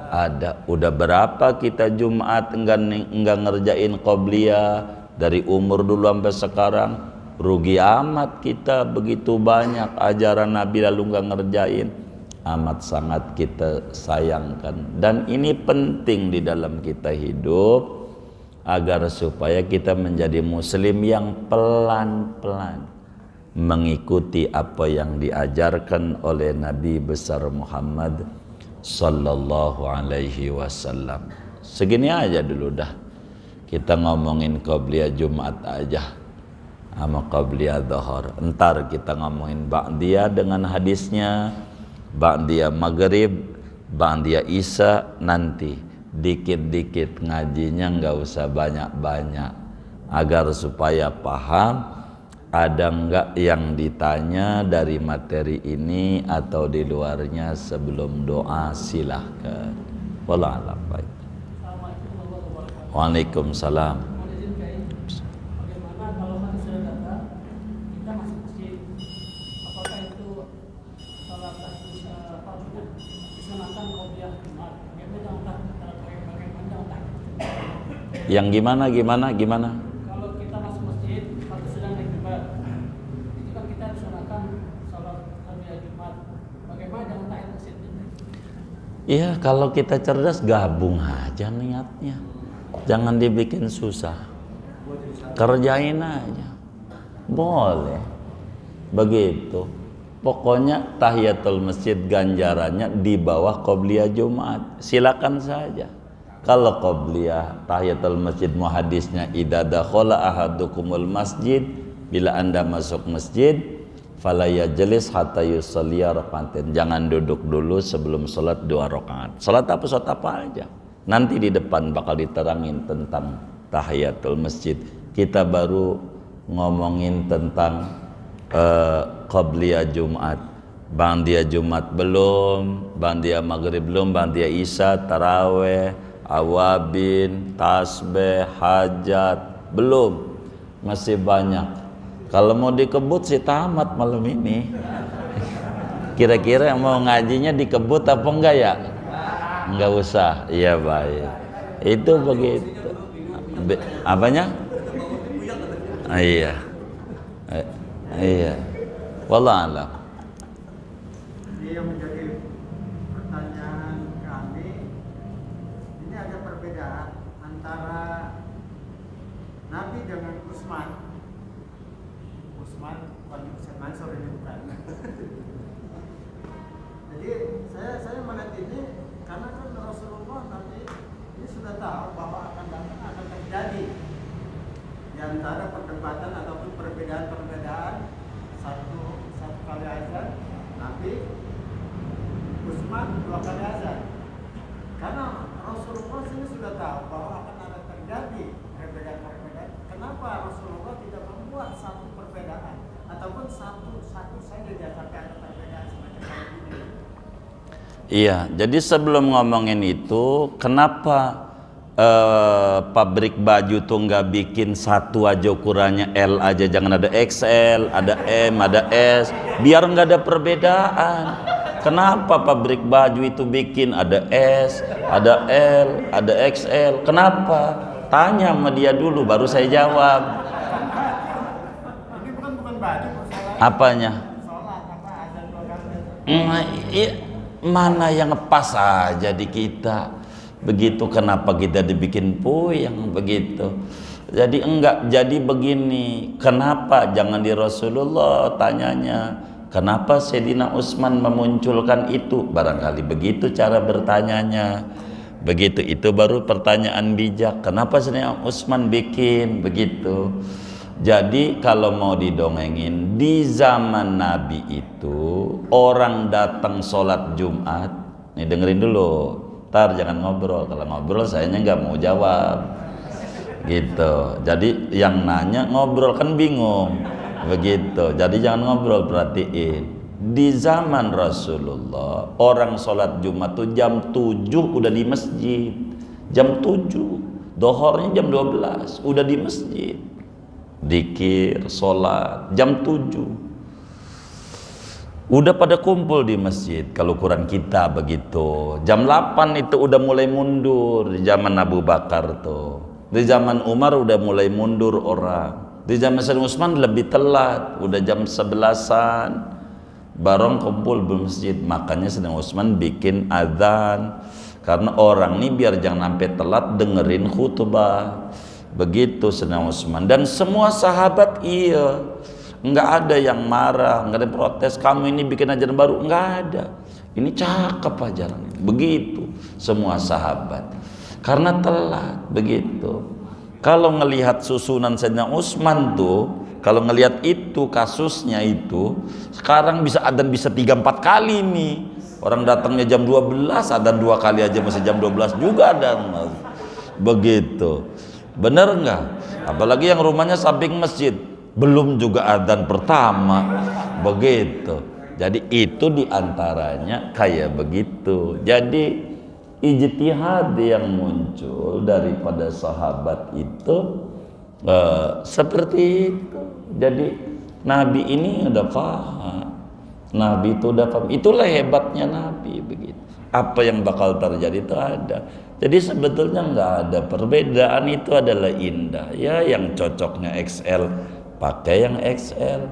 ada. Udah berapa kita Jumat enggak ngerjain qabliyah dari umur dulu sampai sekarang? Rugi amat kita, begitu banyak ajaran Nabi lalu nggak ngerjain. Amat sangat kita sayangkan. Dan ini penting di dalam kita hidup agar supaya kita menjadi muslim yang pelan-pelan mengikuti apa yang diajarkan oleh Nabi besar Muhammad sallallahu alaihi wasallam. Segini aja dulu dah. Kita ngomongin qabliyah Jumat aja sama qabliyah dhuhur. Entar kita ngomongin ba'diyah dengan hadisnya, ba'diyah maghrib, ba'diyah isya, nanti dikit-dikit ngajinya, nggak usah banyak-banyak, agar supaya paham ada nggak yang ditanya dari materi ini atau di luarnya. Sebelum doa silahkan. Wallahu a'lam. Waalaikumsalam. Yang gimana? Kalau kita masuk masjid, waktu sedang naik Jumat, itu kan kita disunahkan sholat qabliyah Jumat. Bagaimana jangan taat masjid? Iya, kalau kita cerdas gabung aja niatnya. Jangan dibikin susah. Kerjain aja. Boleh. Begitu. Pokoknya tahiyatul masjid ganjarannya di bawah qabliyah Jumat. Silakan saja. Kalau qabliyah tahiyatul masjid muhadisnya idza dakhala ahadukumul masjid, bila Anda masuk masjid fala yajlis hatta yusalli rak'atain. Jangan duduk dulu sebelum salat 2 rakaat. Salat apa aja. Nanti di depan bakal diterangin tentang tahiyatul masjid. Kita baru ngomongin tentang qabliyah Jumat. Ba'diyah Jumat belum, ba'diyah maghrib belum, ba'diyah isya, taraweh, awabin, tasbih, hajat belum. Masih banyak. Kalau mau dikebut sih tamat malam ini. Kira-kira mau ngajinya dikebut apa enggak ya? Enggak usah. Iya baik. Itu begitu. Apanya? Iya. Iya. Wallah alam. Jadi yang menjadi pertanyaan kami, ini ada perbedaan antara Nabi dengan Utsman. Utsman bukan Utsman Mansur ini bukan. Jadi saya melihat ini karena kan Rasulullah nanti ini sudah tahu bahwa akan terjadi di antara perdebatan ataupun perbedaan satu kali azan Nabi, Utsman 2 kali azan. Karena Rasulullah sini sudah tahu bahwa akan ada terjadi perbedaan. Kenapa Rasulullah tidak membuat satu perbedaan ataupun satu saja dia sampai ada perbedaan semacam ini? Iya, jadi sebelum ngomongin itu, kenapa pabrik baju tuh nggak bikin satu aja ukurannya L aja, jangan ada XL, ada M, ada S, biar nggak ada perbedaan. Kenapa pabrik baju itu bikin ada S, ada L, ada XL? Kenapa? Tanya sama dia dulu, baru saya jawab. Ini bukan baju, Apanya? sholat apa azan 2 kali. Mana yang pas aja di kita. Begitu, kenapa kita dibikin puyeng begitu? Jadi enggak, jadi begini, kenapa jangan di Rasulullah tanyanya, kenapa Sayyidina Utsman memunculkan itu? Barangkali begitu cara bertanyanya. Begitu, itu baru pertanyaan bijak. Kenapa Sayyidina Utsman bikin begitu? Jadi kalau mau didongengin, di zaman Nabi itu orang datang sholat Jumat, nih dengerin dulu, ntar jangan ngobrol. Kalau ngobrol sayanya nggak mau jawab gitu. Jadi yang nanya ngobrol kan bingung begitu. Jadi jangan ngobrol, perhatiin. Di zaman Rasulullah orang sholat Jumat tuh jam 7 udah di masjid. Jam 7, dohornya jam 12 udah di masjid. Dikir, sholat jam 7 udah pada kumpul di masjid. Kalau ukuran kita begitu, jam 8 itu udah mulai mundur. Di zaman Abu Bakar tuh, di zaman Umar udah mulai mundur orang. Di zaman Sayyidina Utsman lebih telat, udah jam 11-an bareng kumpul di masjid. Makanya Sayyidina Utsman bikin azan, karena orang nih biar jangan sampai telat dengerin khutbah. Begitu Sayyidina Utsman. Dan semua sahabat iya, nggak ada yang marah, nggak ada yang protes, kamu ini bikin ajaran baru, nggak ada. Ini cakep ajaran ini. Begitu semua sahabat, karena telat begitu. Kalau ngelihat susunan Sayyidina Utsman tuh, kalau ngelihat itu kasusnya itu, sekarang bisa adzan bisa 3-4 kali nih. Orang datangnya jam 12, adzan 2 kali aja masih jam 12 juga ada. Begitu. Bener nggak? Apalagi yang rumahnya samping masjid, belum juga adzan pertama. Begitu. Jadi itu diantaranya kayak begitu. Jadi ijtihad yang muncul daripada sahabat itu seperti itu. Jadi Nabi ini udah paham. Nabi itu udah paham. Itulah hebatnya Nabi begitu. Apa yang bakal terjadi itu ada. Jadi sebetulnya nggak ada perbedaan, itu adalah indah. Ya yang cocoknya XL pakai yang XL,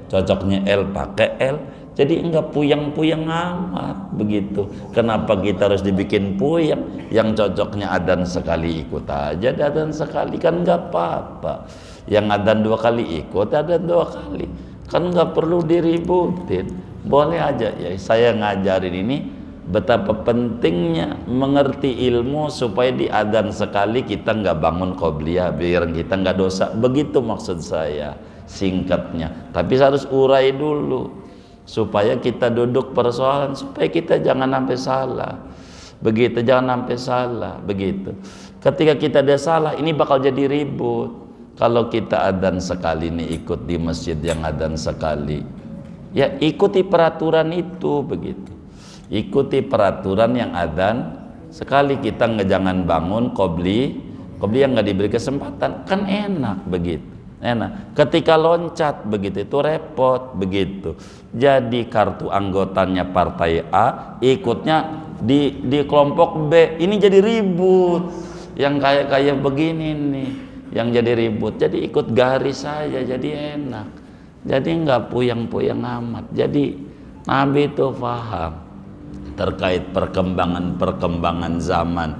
cocoknya L pakai L. Jadi enggak puyeng-puyeng amat begitu. Kenapa kita harus dibikin puyeng? Yang cocoknya adzan sekali ikut aja, adzan sekali kan enggak apa-apa. Yang adzan 2 kali ikut, adzan 2 kali. Kan enggak perlu diributin. Boleh aja ya, saya ngajarin ini betapa pentingnya mengerti ilmu supaya di adzan sekali kita enggak bangun qobliyah biar kita enggak dosa. Begitu maksud saya singkatnya. Tapi harus urai dulu supaya kita duduk persoalan, supaya kita jangan sampai salah. Begitu, jangan sampai salah. Begitu. Ketika kita ada salah, ini bakal jadi ribut. Kalau kita adzan sekali nih ikut di masjid yang adzan sekali, ya ikuti peraturan itu begitu. Ikuti peraturan yang adzan sekali. Kita jangan bangun qobli yang nggak diberi kesempatan, kan enak begitu. enak. Ketika loncat begitu itu repot begitu. Jadi kartu anggotanya partai A, ikutnya di kelompok B, ini jadi ribut. Yang kayak begini nih, yang jadi ribut. Jadi ikut garis saja, jadi enak. Jadi nggak puyang-puyang amat. Jadi Nabi itu paham terkait perkembangan zaman.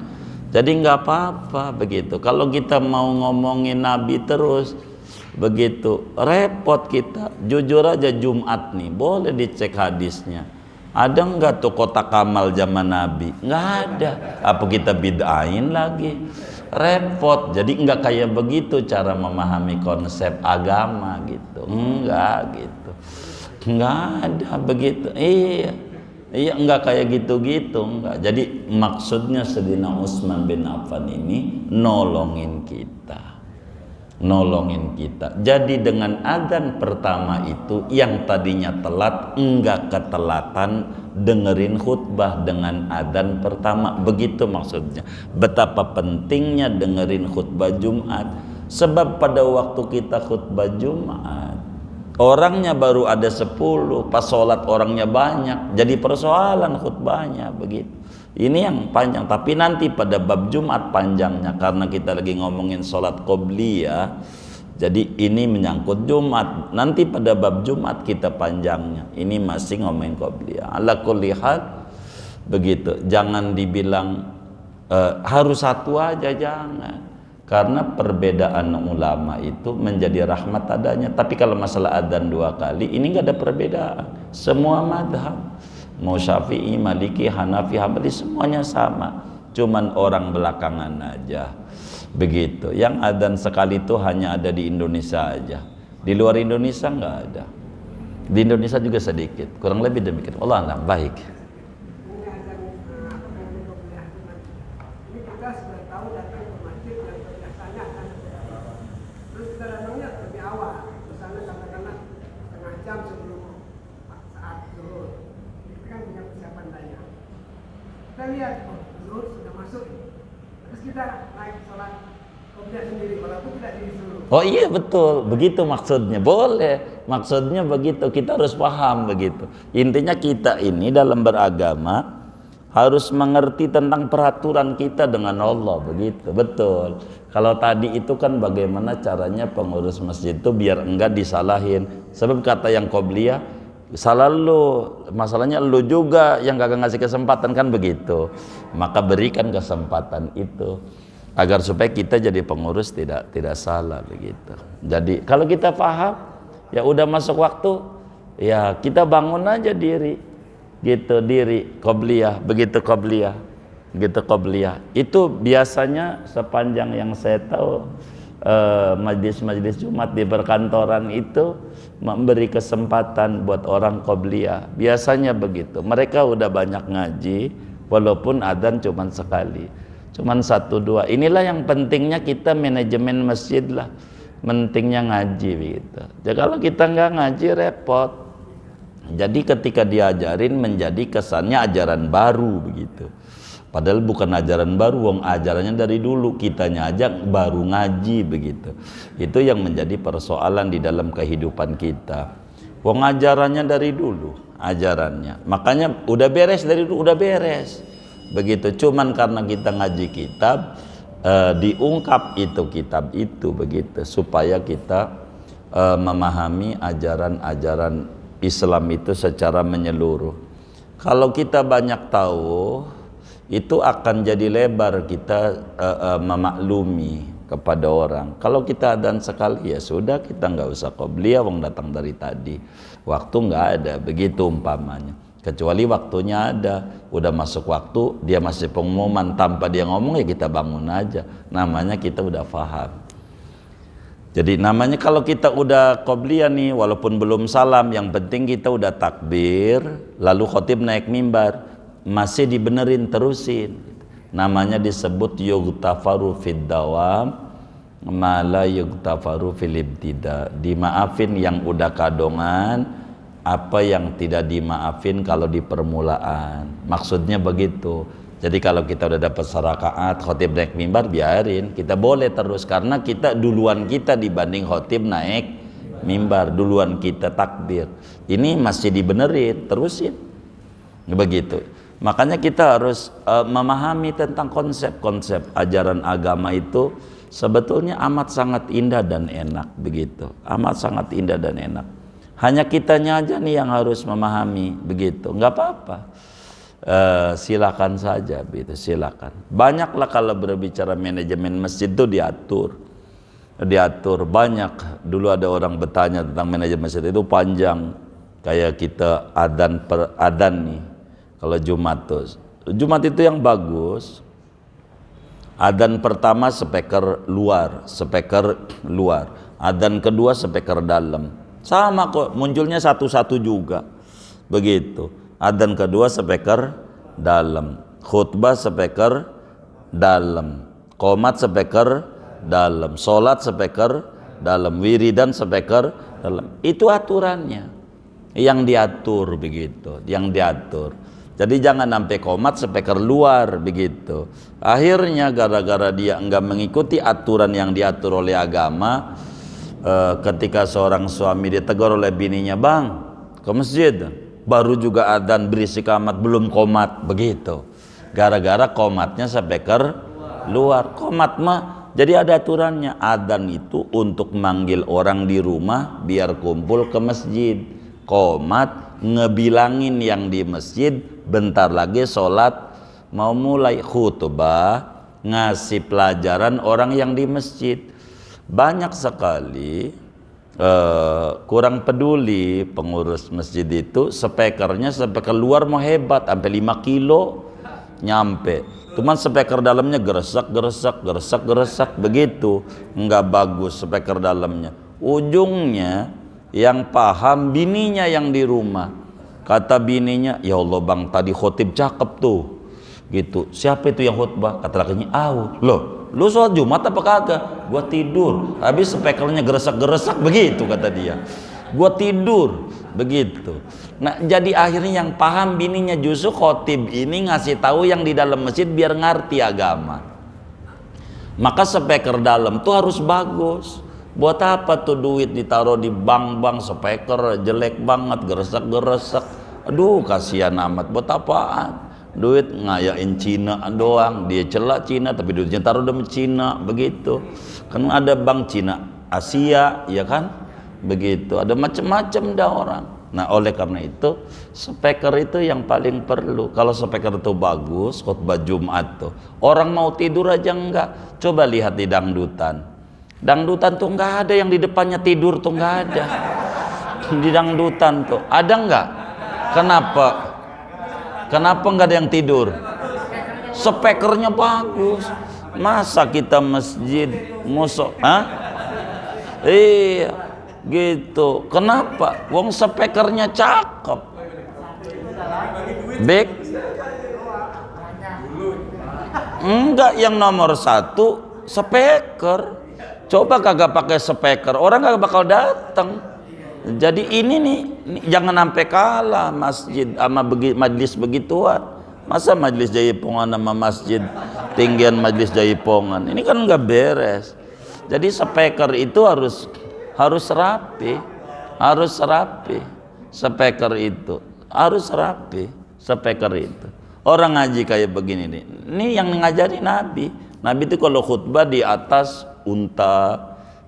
Jadi nggak apa-apa begitu. Kalau kita mau ngomongin Nabi terus begitu repot kita. Jujur aja Jumat nih, boleh dicek hadisnya. Ada nggak tuh kotak amal zaman Nabi? Nggak ada. Apa kita bid'ain lagi? Repot. Jadi nggak kayak begitu cara memahami konsep agama gitu. Enggak gitu. Nggak ada begitu. Iya enggak kayak gitu-gitu enggak. Jadi maksudnya Sayyidina Utsman bin Affan ini nolongin kita. Jadi dengan adzan pertama itu yang tadinya telat enggak ketelatan dengerin khutbah dengan adzan pertama. Begitu maksudnya. Betapa pentingnya dengerin khutbah Jumat. Sebab pada waktu kita khutbah Jumat orangnya baru ada 10, pas sholat orangnya banyak, jadi persoalan khutbahnya begitu. Ini yang panjang, tapi nanti pada bab Jumat panjangnya karena kita lagi ngomongin sholat qobliyah. Jadi ini menyangkut Jumat. Nanti pada bab Jumat kita panjangnya. Ini masih ngomongin qobliyah. Ala kulli hal begitu. Jangan dibilang harus satu aja, jangan. Karena perbedaan ulama itu menjadi rahmat adanya. Tapi kalau masalah adzan 2 kali, ini nggak ada perbedaan. Semua madhab, mau Syafi'i, Maliki, Hanafi, Hambali, semuanya sama. Cuman orang belakangan aja. Begitu. Yang adzan sekali itu hanya ada di Indonesia aja. Di luar Indonesia nggak ada. Di Indonesia juga sedikit. Kurang lebih demikian. Allah alam. Baik. Kita lihat, zuhur sudah masuk, terus kita naik sholat qobliyah sendiri, walaupun tidak disuruh. Oh iya betul, begitu maksudnya. Boleh, maksudnya begitu. Kita harus paham begitu. Intinya kita ini dalam beragama harus mengerti tentang peraturan kita dengan Allah, begitu. Betul. Kalau tadi itu kan bagaimana caranya pengurus masjid itu biar enggak disalahin. Sebab kata yang qobliyah, salah lu, masalahnya lu juga yang kagak ngasih kesempatan, kan begitu. Maka berikan kesempatan itu agar supaya kita jadi pengurus tidak salah begitu. Jadi kalau kita paham, ya udah masuk waktu, ya kita bangun aja diri gitu, diri qobliyah, begitu qobliyah, gitu qobliyah. Itu biasanya sepanjang yang saya tahu majelis-majelis Jumat di perkantoran itu memberi kesempatan buat orang qobliyah. Biasanya begitu. Mereka udah banyak ngaji walaupun adzan cuman sekali, cuman 1-2. Inilah yang pentingnya kita manajemen masjid lah, pentingnya ngaji begitu. Jadi kalau kita nggak ngaji repot. Jadi ketika diajarin menjadi kesannya ajaran baru begitu. Padahal bukan ajaran baru, wong ajarannya dari dulu, kitanya aja baru ngaji begitu. Itu yang menjadi persoalan di dalam kehidupan kita. Wong ajarannya dari dulu, ajarannya. Makanya udah beres dari dulu, udah beres. Begitu. Cuman karena kita ngaji kitab, diungkap itu kitab itu begitu, supaya kita memahami ajaran-ajaran Islam itu secara menyeluruh. Kalau kita banyak tahu, itu akan jadi lebar kita memaklumi kepada orang. Kalau kita adzan sekali ya sudah, kita nggak usah qobliyah, wong datang dari tadi, waktu nggak ada, begitu umpamanya. Kecuali waktunya ada, udah masuk waktu, dia masih pengumuman tanpa dia ngomong, ya kita bangun aja. Namanya kita udah paham. Jadi namanya kalau kita udah qobliyah nih, walaupun belum salam, yang penting kita udah takbir, lalu khotib naik mimbar, masih dibenerin, terusin. Namanya disebut yughtafaru fid dawam ma la yughtafaru fil ibtida. Dimaafin yang udah kadongan, apa yang tidak dimaafin kalau di permulaan. Maksudnya begitu. Jadi kalau kita udah dapat serakaat khotib naik mimbar, biarin, kita boleh terus karena kita duluan kita dibanding khotib naik mimbar, duluan kita takbir. Ini masih dibenerin, terusin. Begitu. Makanya kita harus memahami tentang konsep-konsep ajaran agama itu sebetulnya amat sangat indah dan enak, begitu. Amat sangat indah dan enak. Hanya kitanya aja nih yang harus memahami, begitu. Nggak apa-apa. Silakan saja, begitu, silakan. Banyaklah kalau berbicara manajemen masjid itu diatur banyak. Dulu ada orang bertanya tentang manajemen masjid itu panjang, kayak kita adan nih. Kalau Jumat itu yang bagus, adan pertama speaker luar, adan kedua speaker dalam, sama kok, munculnya satu-satu juga, begitu. Adzan kedua speaker dalam, khutbah speaker dalam, qomat speaker dalam, sholat speaker dalam, wiridan speaker dalam. Itu aturannya, yang diatur, begitu, yang diatur. Jadi jangan sampai qomat speaker luar, begitu. Akhirnya gara-gara dia enggak mengikuti aturan yang diatur oleh agama, ketika seorang suami ditegur oleh bininya, "Bang, ke masjid." Baru juga adzan berisik amat, belum qomat, begitu. Gara-gara qomatnya speaker luar. Qomat mah jadi ada aturannya. Adzan itu untuk manggil orang di rumah biar kumpul ke masjid. Qomat ngebilangin yang di masjid bentar lagi sholat mau mulai. Khutbah ngasih pelajaran orang yang di masjid. Banyak sekali kurang peduli pengurus masjid itu, speakernya speaker luar mau hebat sampai 5 kilo nyampe, cuman speaker dalamnya geresak begitu, nggak bagus speaker dalamnya. Ujungnya yang paham bininya yang di rumah. Kata bininya, "Ya Allah bang, tadi khotib cakep tuh." Gitu. "Siapa itu yang khutbah?" Kata lakinya, "Loh, lu sholat Jumat apa kagak?" "Gua tidur." Habis speakernya geresak begitu kata dia. "Gua tidur." Begitu. Nah, jadi akhirnya yang paham bininya, justru khotib ini ngasih tahu yang di dalam masjid biar ngerti agama. Maka speaker dalam tuh harus bagus. Buat apa tuh duit ditaruh di bank speaker jelek banget, geresak. Aduh, kasihan amat. Buat apaan? Duit ngayain Cina doang, dia celak Cina tapi duitnya taruh demi Cina, begitu. Kan ada bank Cina Asia, ya kan, begitu. Ada macam-macam dah orang. Nah, oleh karena itu speaker itu yang paling perlu. Kalau speaker itu bagus, khutbah Jumat tuh orang mau tidur aja enggak. Coba lihat di dangdutan tuh enggak ada yang di depannya tidur tuh, enggak ada. Di dangdutan tuh ada enggak? Kenapa nggak ada yang tidur? Speakernya bagus. Masa kita masjid musuh? Iya, gitu. Kenapa? Wong speakernya cakep. Baik. Enggak, yang nomor 1 speaker. Coba kagak pakai speaker, orang kagak bakal datang. Jadi ini nih jangan sampai kalah masjid sama majlis begituan. Masa majlis Jaipongan sama masjid tinggian majlis Jaipongan, ini kan nggak beres. Jadi speaker itu harus rapi, speaker itu harus rapi, speaker itu. Orang ngaji kayak begini nih, ini yang ngajari Nabi itu kalau khutbah di atas unta,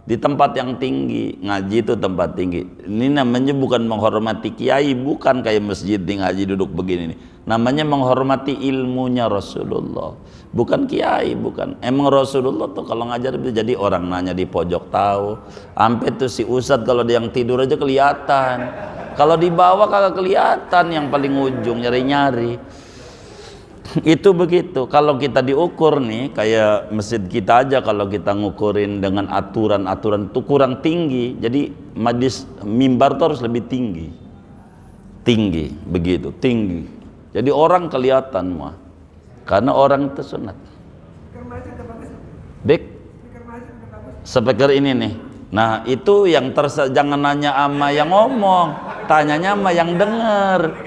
di tempat yang tinggi. Ngaji itu tempat tinggi. Ini namanya bukan menghormati kiai, bukan kayak masjid di ngaji duduk begini nih. Namanya menghormati ilmunya Rasulullah, bukan kiai, bukan. Emang Rasulullah tuh kalau ngajar bisa jadi orang nanya di pojok tahu. Sampai tuh si ustadz kalau dia yang tidur aja kelihatan, kalau di bawah kagak kelihatan, yang paling ujung nyari-nyari. Itu begitu. Kalau kita diukur nih kayak masjid kita aja, kalau kita ngukurin dengan aturan-aturan itu kurang tinggi. Jadi majlis mimbar tuh harus lebih tinggi, begitu, tinggi. Jadi orang kelihatan mah, karena orang itu sunat. Baik, speaker ini nih. Nah itu yang jangan nanya sama yang ngomong, tanyanya sama yang denger.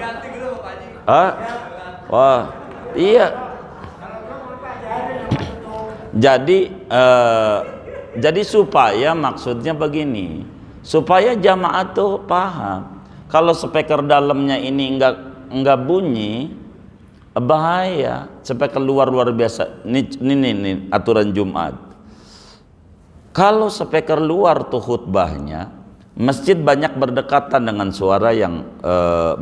Wah. Iya, Jadi supaya maksudnya begini, supaya jamaah tuh paham kalau speaker dalamnya ini enggak bunyi, bahaya. Speaker luar biasa. Ini aturan Jumat. Kalau speaker luar tuh khutbahnya, masjid banyak berdekatan dengan suara yang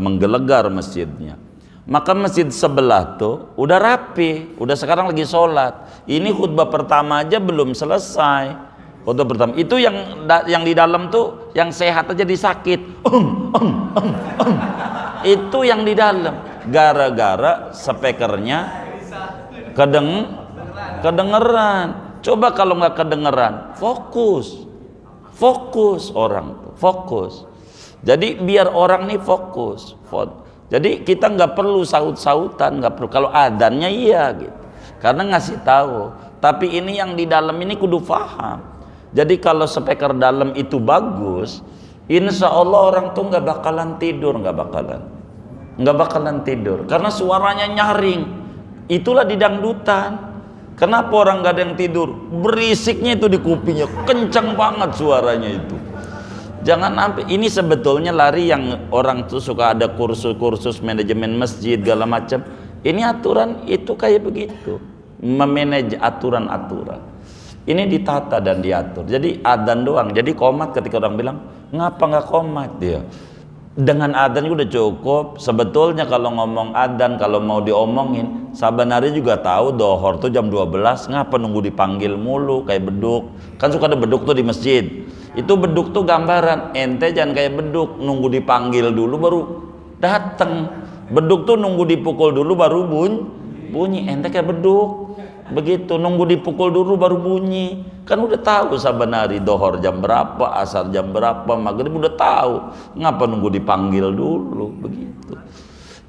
menggelegar masjidnya. Maka masjid sebelah tuh udah rapi, udah sekarang lagi sholat. Ini khutbah pertama aja belum selesai. Khutbah pertama itu yang di dalam tuh yang sehat aja disakit. Itu yang di dalam. Gara-gara speakernya kedengeran. Coba kalau nggak kedengeran, fokus orang tuh, fokus. Jadi biar orang nih fokus. Jadi kita nggak perlu saut-sautan, nggak perlu. Kalau adanya iya gitu, karena ngasih tahu. Tapi ini yang di dalam ini kudu paham. Jadi kalau speaker dalam itu bagus, insya Allah orang tuh nggak bakalan tidur, nggak bakalan tidur, karena suaranya nyaring. Itulah di dangdutan. Kenapa orang nggak ada yang tidur? Berisiknya itu di kupingnya, kencang banget suaranya itu. Jangan sampai ini sebetulnya lari yang orang tuh suka ada kursus manajemen masjid segala macam. Ini aturan itu kayak begitu, memanage aturan-aturan. Ini ditata dan diatur. Jadi adzan doang. Jadi qomat ketika orang bilang ngapa nggak qomat dia? Dengan adzan udah cukup. Sebetulnya kalau ngomong adzan, kalau mau diomongin, sabanari juga tahu dohor tuh jam 12. Ngapa nunggu dipanggil mulu kayak beduk? Kan suka ada beduk tuh di masjid. Itu beduk tuh gambaran, ente jangan kayak beduk, nunggu dipanggil dulu baru dateng. Beduk tuh nunggu dipukul dulu baru bunyi, ente kayak beduk. Begitu, nunggu dipukul dulu baru bunyi. Kan udah tahu sabanari dohor jam berapa, asar jam berapa, maghrib udah tahu. Ngapa nunggu dipanggil dulu, begitu.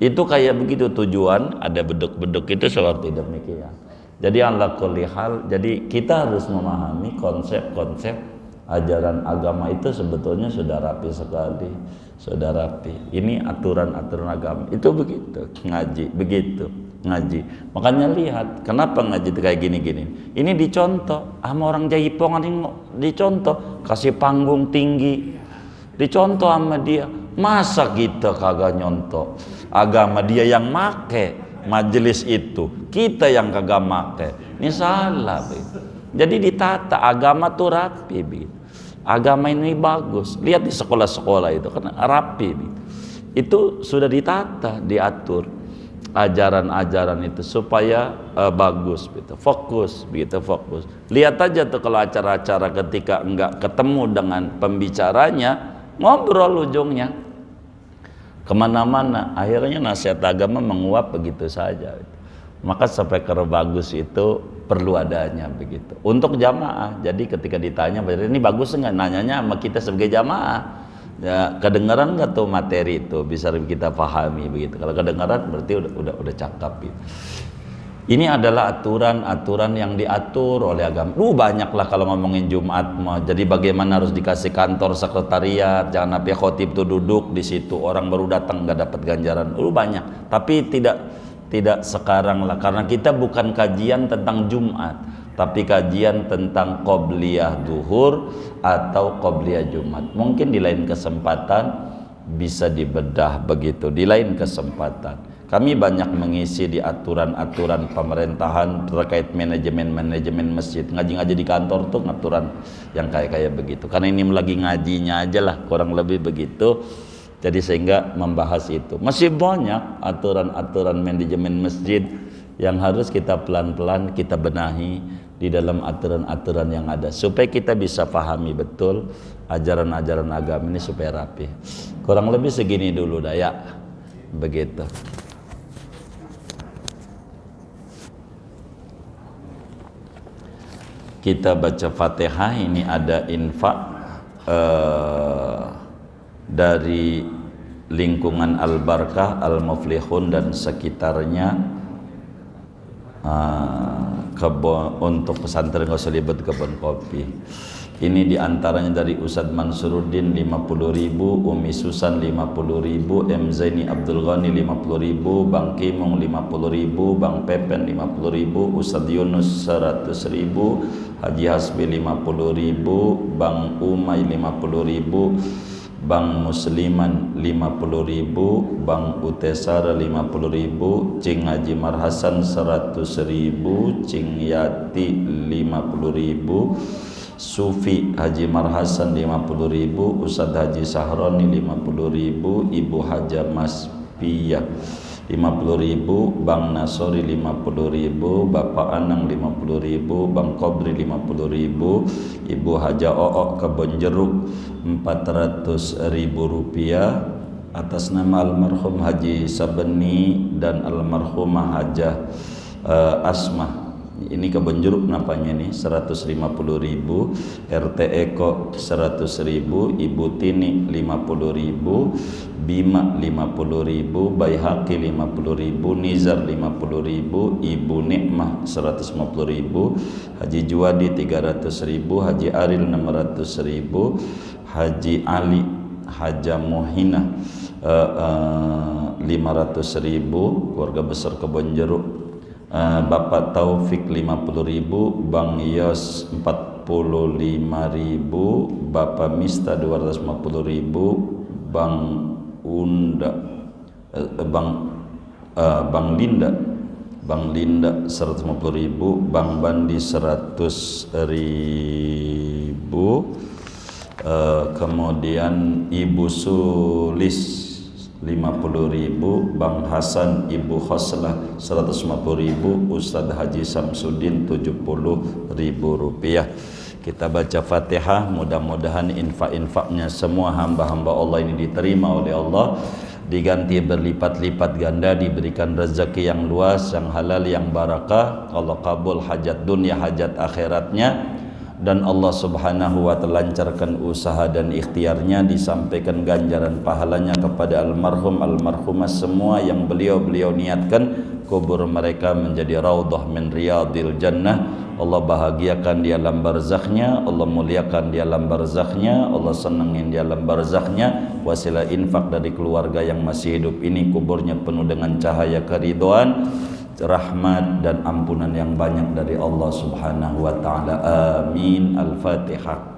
Itu kayak begitu tujuan ada beduk-beduk itu seperti demikian. Jadi ala kulli hal, jadi kita harus memahami konsep-konsep ajaran agama itu sebetulnya sudah rapi sekali, sudah rapi. Ini aturan-aturan agama itu begitu, ngaji begitu, ngaji. Makanya lihat kenapa ngaji itu kayak gini-gini. Ini dicontoh sama orang Jaipongan, ini dicontoh, kasih panggung tinggi, dicontoh sama dia. Masa kita kagak nyontoh agama dia yang make majelis itu, kita yang kagak make, ini salah. Jadi ditata, agama tuh rapi, agama ini bagus. Lihat di sekolah-sekolah itu kan rapi, itu sudah ditata, diatur ajaran-ajaran itu supaya bagus, gitu. Fokus. Lihat aja tuh kalau acara-acara ketika enggak ketemu dengan pembicaranya, ngobrol ujungnya kemana-mana. Akhirnya nasihat agama menguap begitu saja. Maka speaker bagus itu perlu adanya begitu untuk jamaah. Jadi ketika ditanya ini bagus enggak, nanyanya sama kita sebagai jamaah, ya kedengaran enggak tuh materi itu, bisa kita pahami begitu. Kalau kedengaran berarti udah cakap gitu. Ini adalah aturan-aturan yang diatur oleh agama. Banyaklah kalau ngomongin Jumat mah. Jadi bagaimana harus dikasih kantor sekretariat, jangan sampai khotib tuh duduk di situ, orang baru datang nggak dapat ganjaran. Banyak. Tapi tidak sekarang lah, karena kita bukan kajian tentang Jumat, tapi kajian tentang qobliyah duhur atau qobliyah Jumat. Mungkin di lain kesempatan bisa dibedah begitu, di lain kesempatan. Kami banyak mengisi di aturan-aturan pemerintahan terkait manajemen masjid. Ngaji-ngaji di kantor tuh aturan yang kayak begitu. Karena ini lagi ngajinya aja lah, kurang lebih begitu. Jadi sehingga membahas itu. Masih banyak aturan-aturan manajemen masjid yang harus kita pelan-pelan kita benahi di dalam aturan-aturan yang ada, supaya kita bisa pahami betul ajaran-ajaran agama ini supaya rapi. Kurang lebih segini dulu dah ya. Begitu. Kita baca Fatihah, ini ada infak dari lingkungan Al-Barkah, Al-Muflihun dan sekitarnya, untuk pesantren Ghosolibet Kebun Kopi. Ini diantaranya dari Ustadz Mansuruddin 50.000, Umi Susan 50.000, M Zaini Abdul Ghani 50.000, Bang Kimong 50.000, Bang Pepen 50.000, Ustadz Yunus 100.000, Haji Hasbi 50.000, Bang Umay 50.000, Bang Musliman 50.000, Bang Utesara 50.000, Cing Haji Marhasan 100.000, Cing Yati 50.000, Sufi Haji Marhasan 50.000, Ustadz Haji Sahroni 50.000, Ibu Haja Mas Piyah 50.000, Bang Nasori 50.000, Bapak Anang 50.000, Bang Kobri 50.000, Ibu Haja O'ok Kebon Jeruk 400.000 rupiah atas nama almarhum Haji Sabeni dan almarhumah Hajah Asmah. Ini Kebon Jeruk napanya nih 150.000, RT Eko 100.000, Ibu Tini 50.000, Bima 50.000, Baihaqi 50.000, Nizar 50.000, Ibu Nikmah 150.000, Haji Juwadi 300.000, Haji Aril 600.000, Haji Ali Haja Muhina 500.000, keluarga besar Kebon Jeruk. Bapak Taufik 50.000, Bang Yos 45.000, Bapak Mista 250.000, Bang Unda, Bang Linda 150.000, Bang Bandi 100.000, kemudian Ibu Sulis 50.000, Bang Hasan Ibu Khoslah 150.000, Ustadz Haji Samsudin 70.000 rupiah. Kita baca Fatihah, mudah-mudahan infak-infaknya semua hamba-hamba Allah ini diterima oleh Allah, diganti berlipat-lipat ganda, diberikan rezeki yang luas, yang halal, yang barakah. Allah kabul hajat dunia, hajat akhiratnya, dan Allah subhanahu wa ta'ala lancarkan usaha dan ikhtiarnya, disampaikan ganjaran pahalanya kepada almarhum almarhumah semua yang beliau niatkan kubur mereka menjadi raudhah min riyadil jannah. Allah bahagiakan di alam barzakhnya, Allah muliakan di alam barzakhnya, Allah senangin di alam barzakhnya. Wasilah infak dari keluarga yang masih hidup ini, kuburnya penuh dengan cahaya keridhaan, rahmat dan ampunan yang banyak dari Allah subhanahu wa ta'ala. Amin. Al-Fatihah.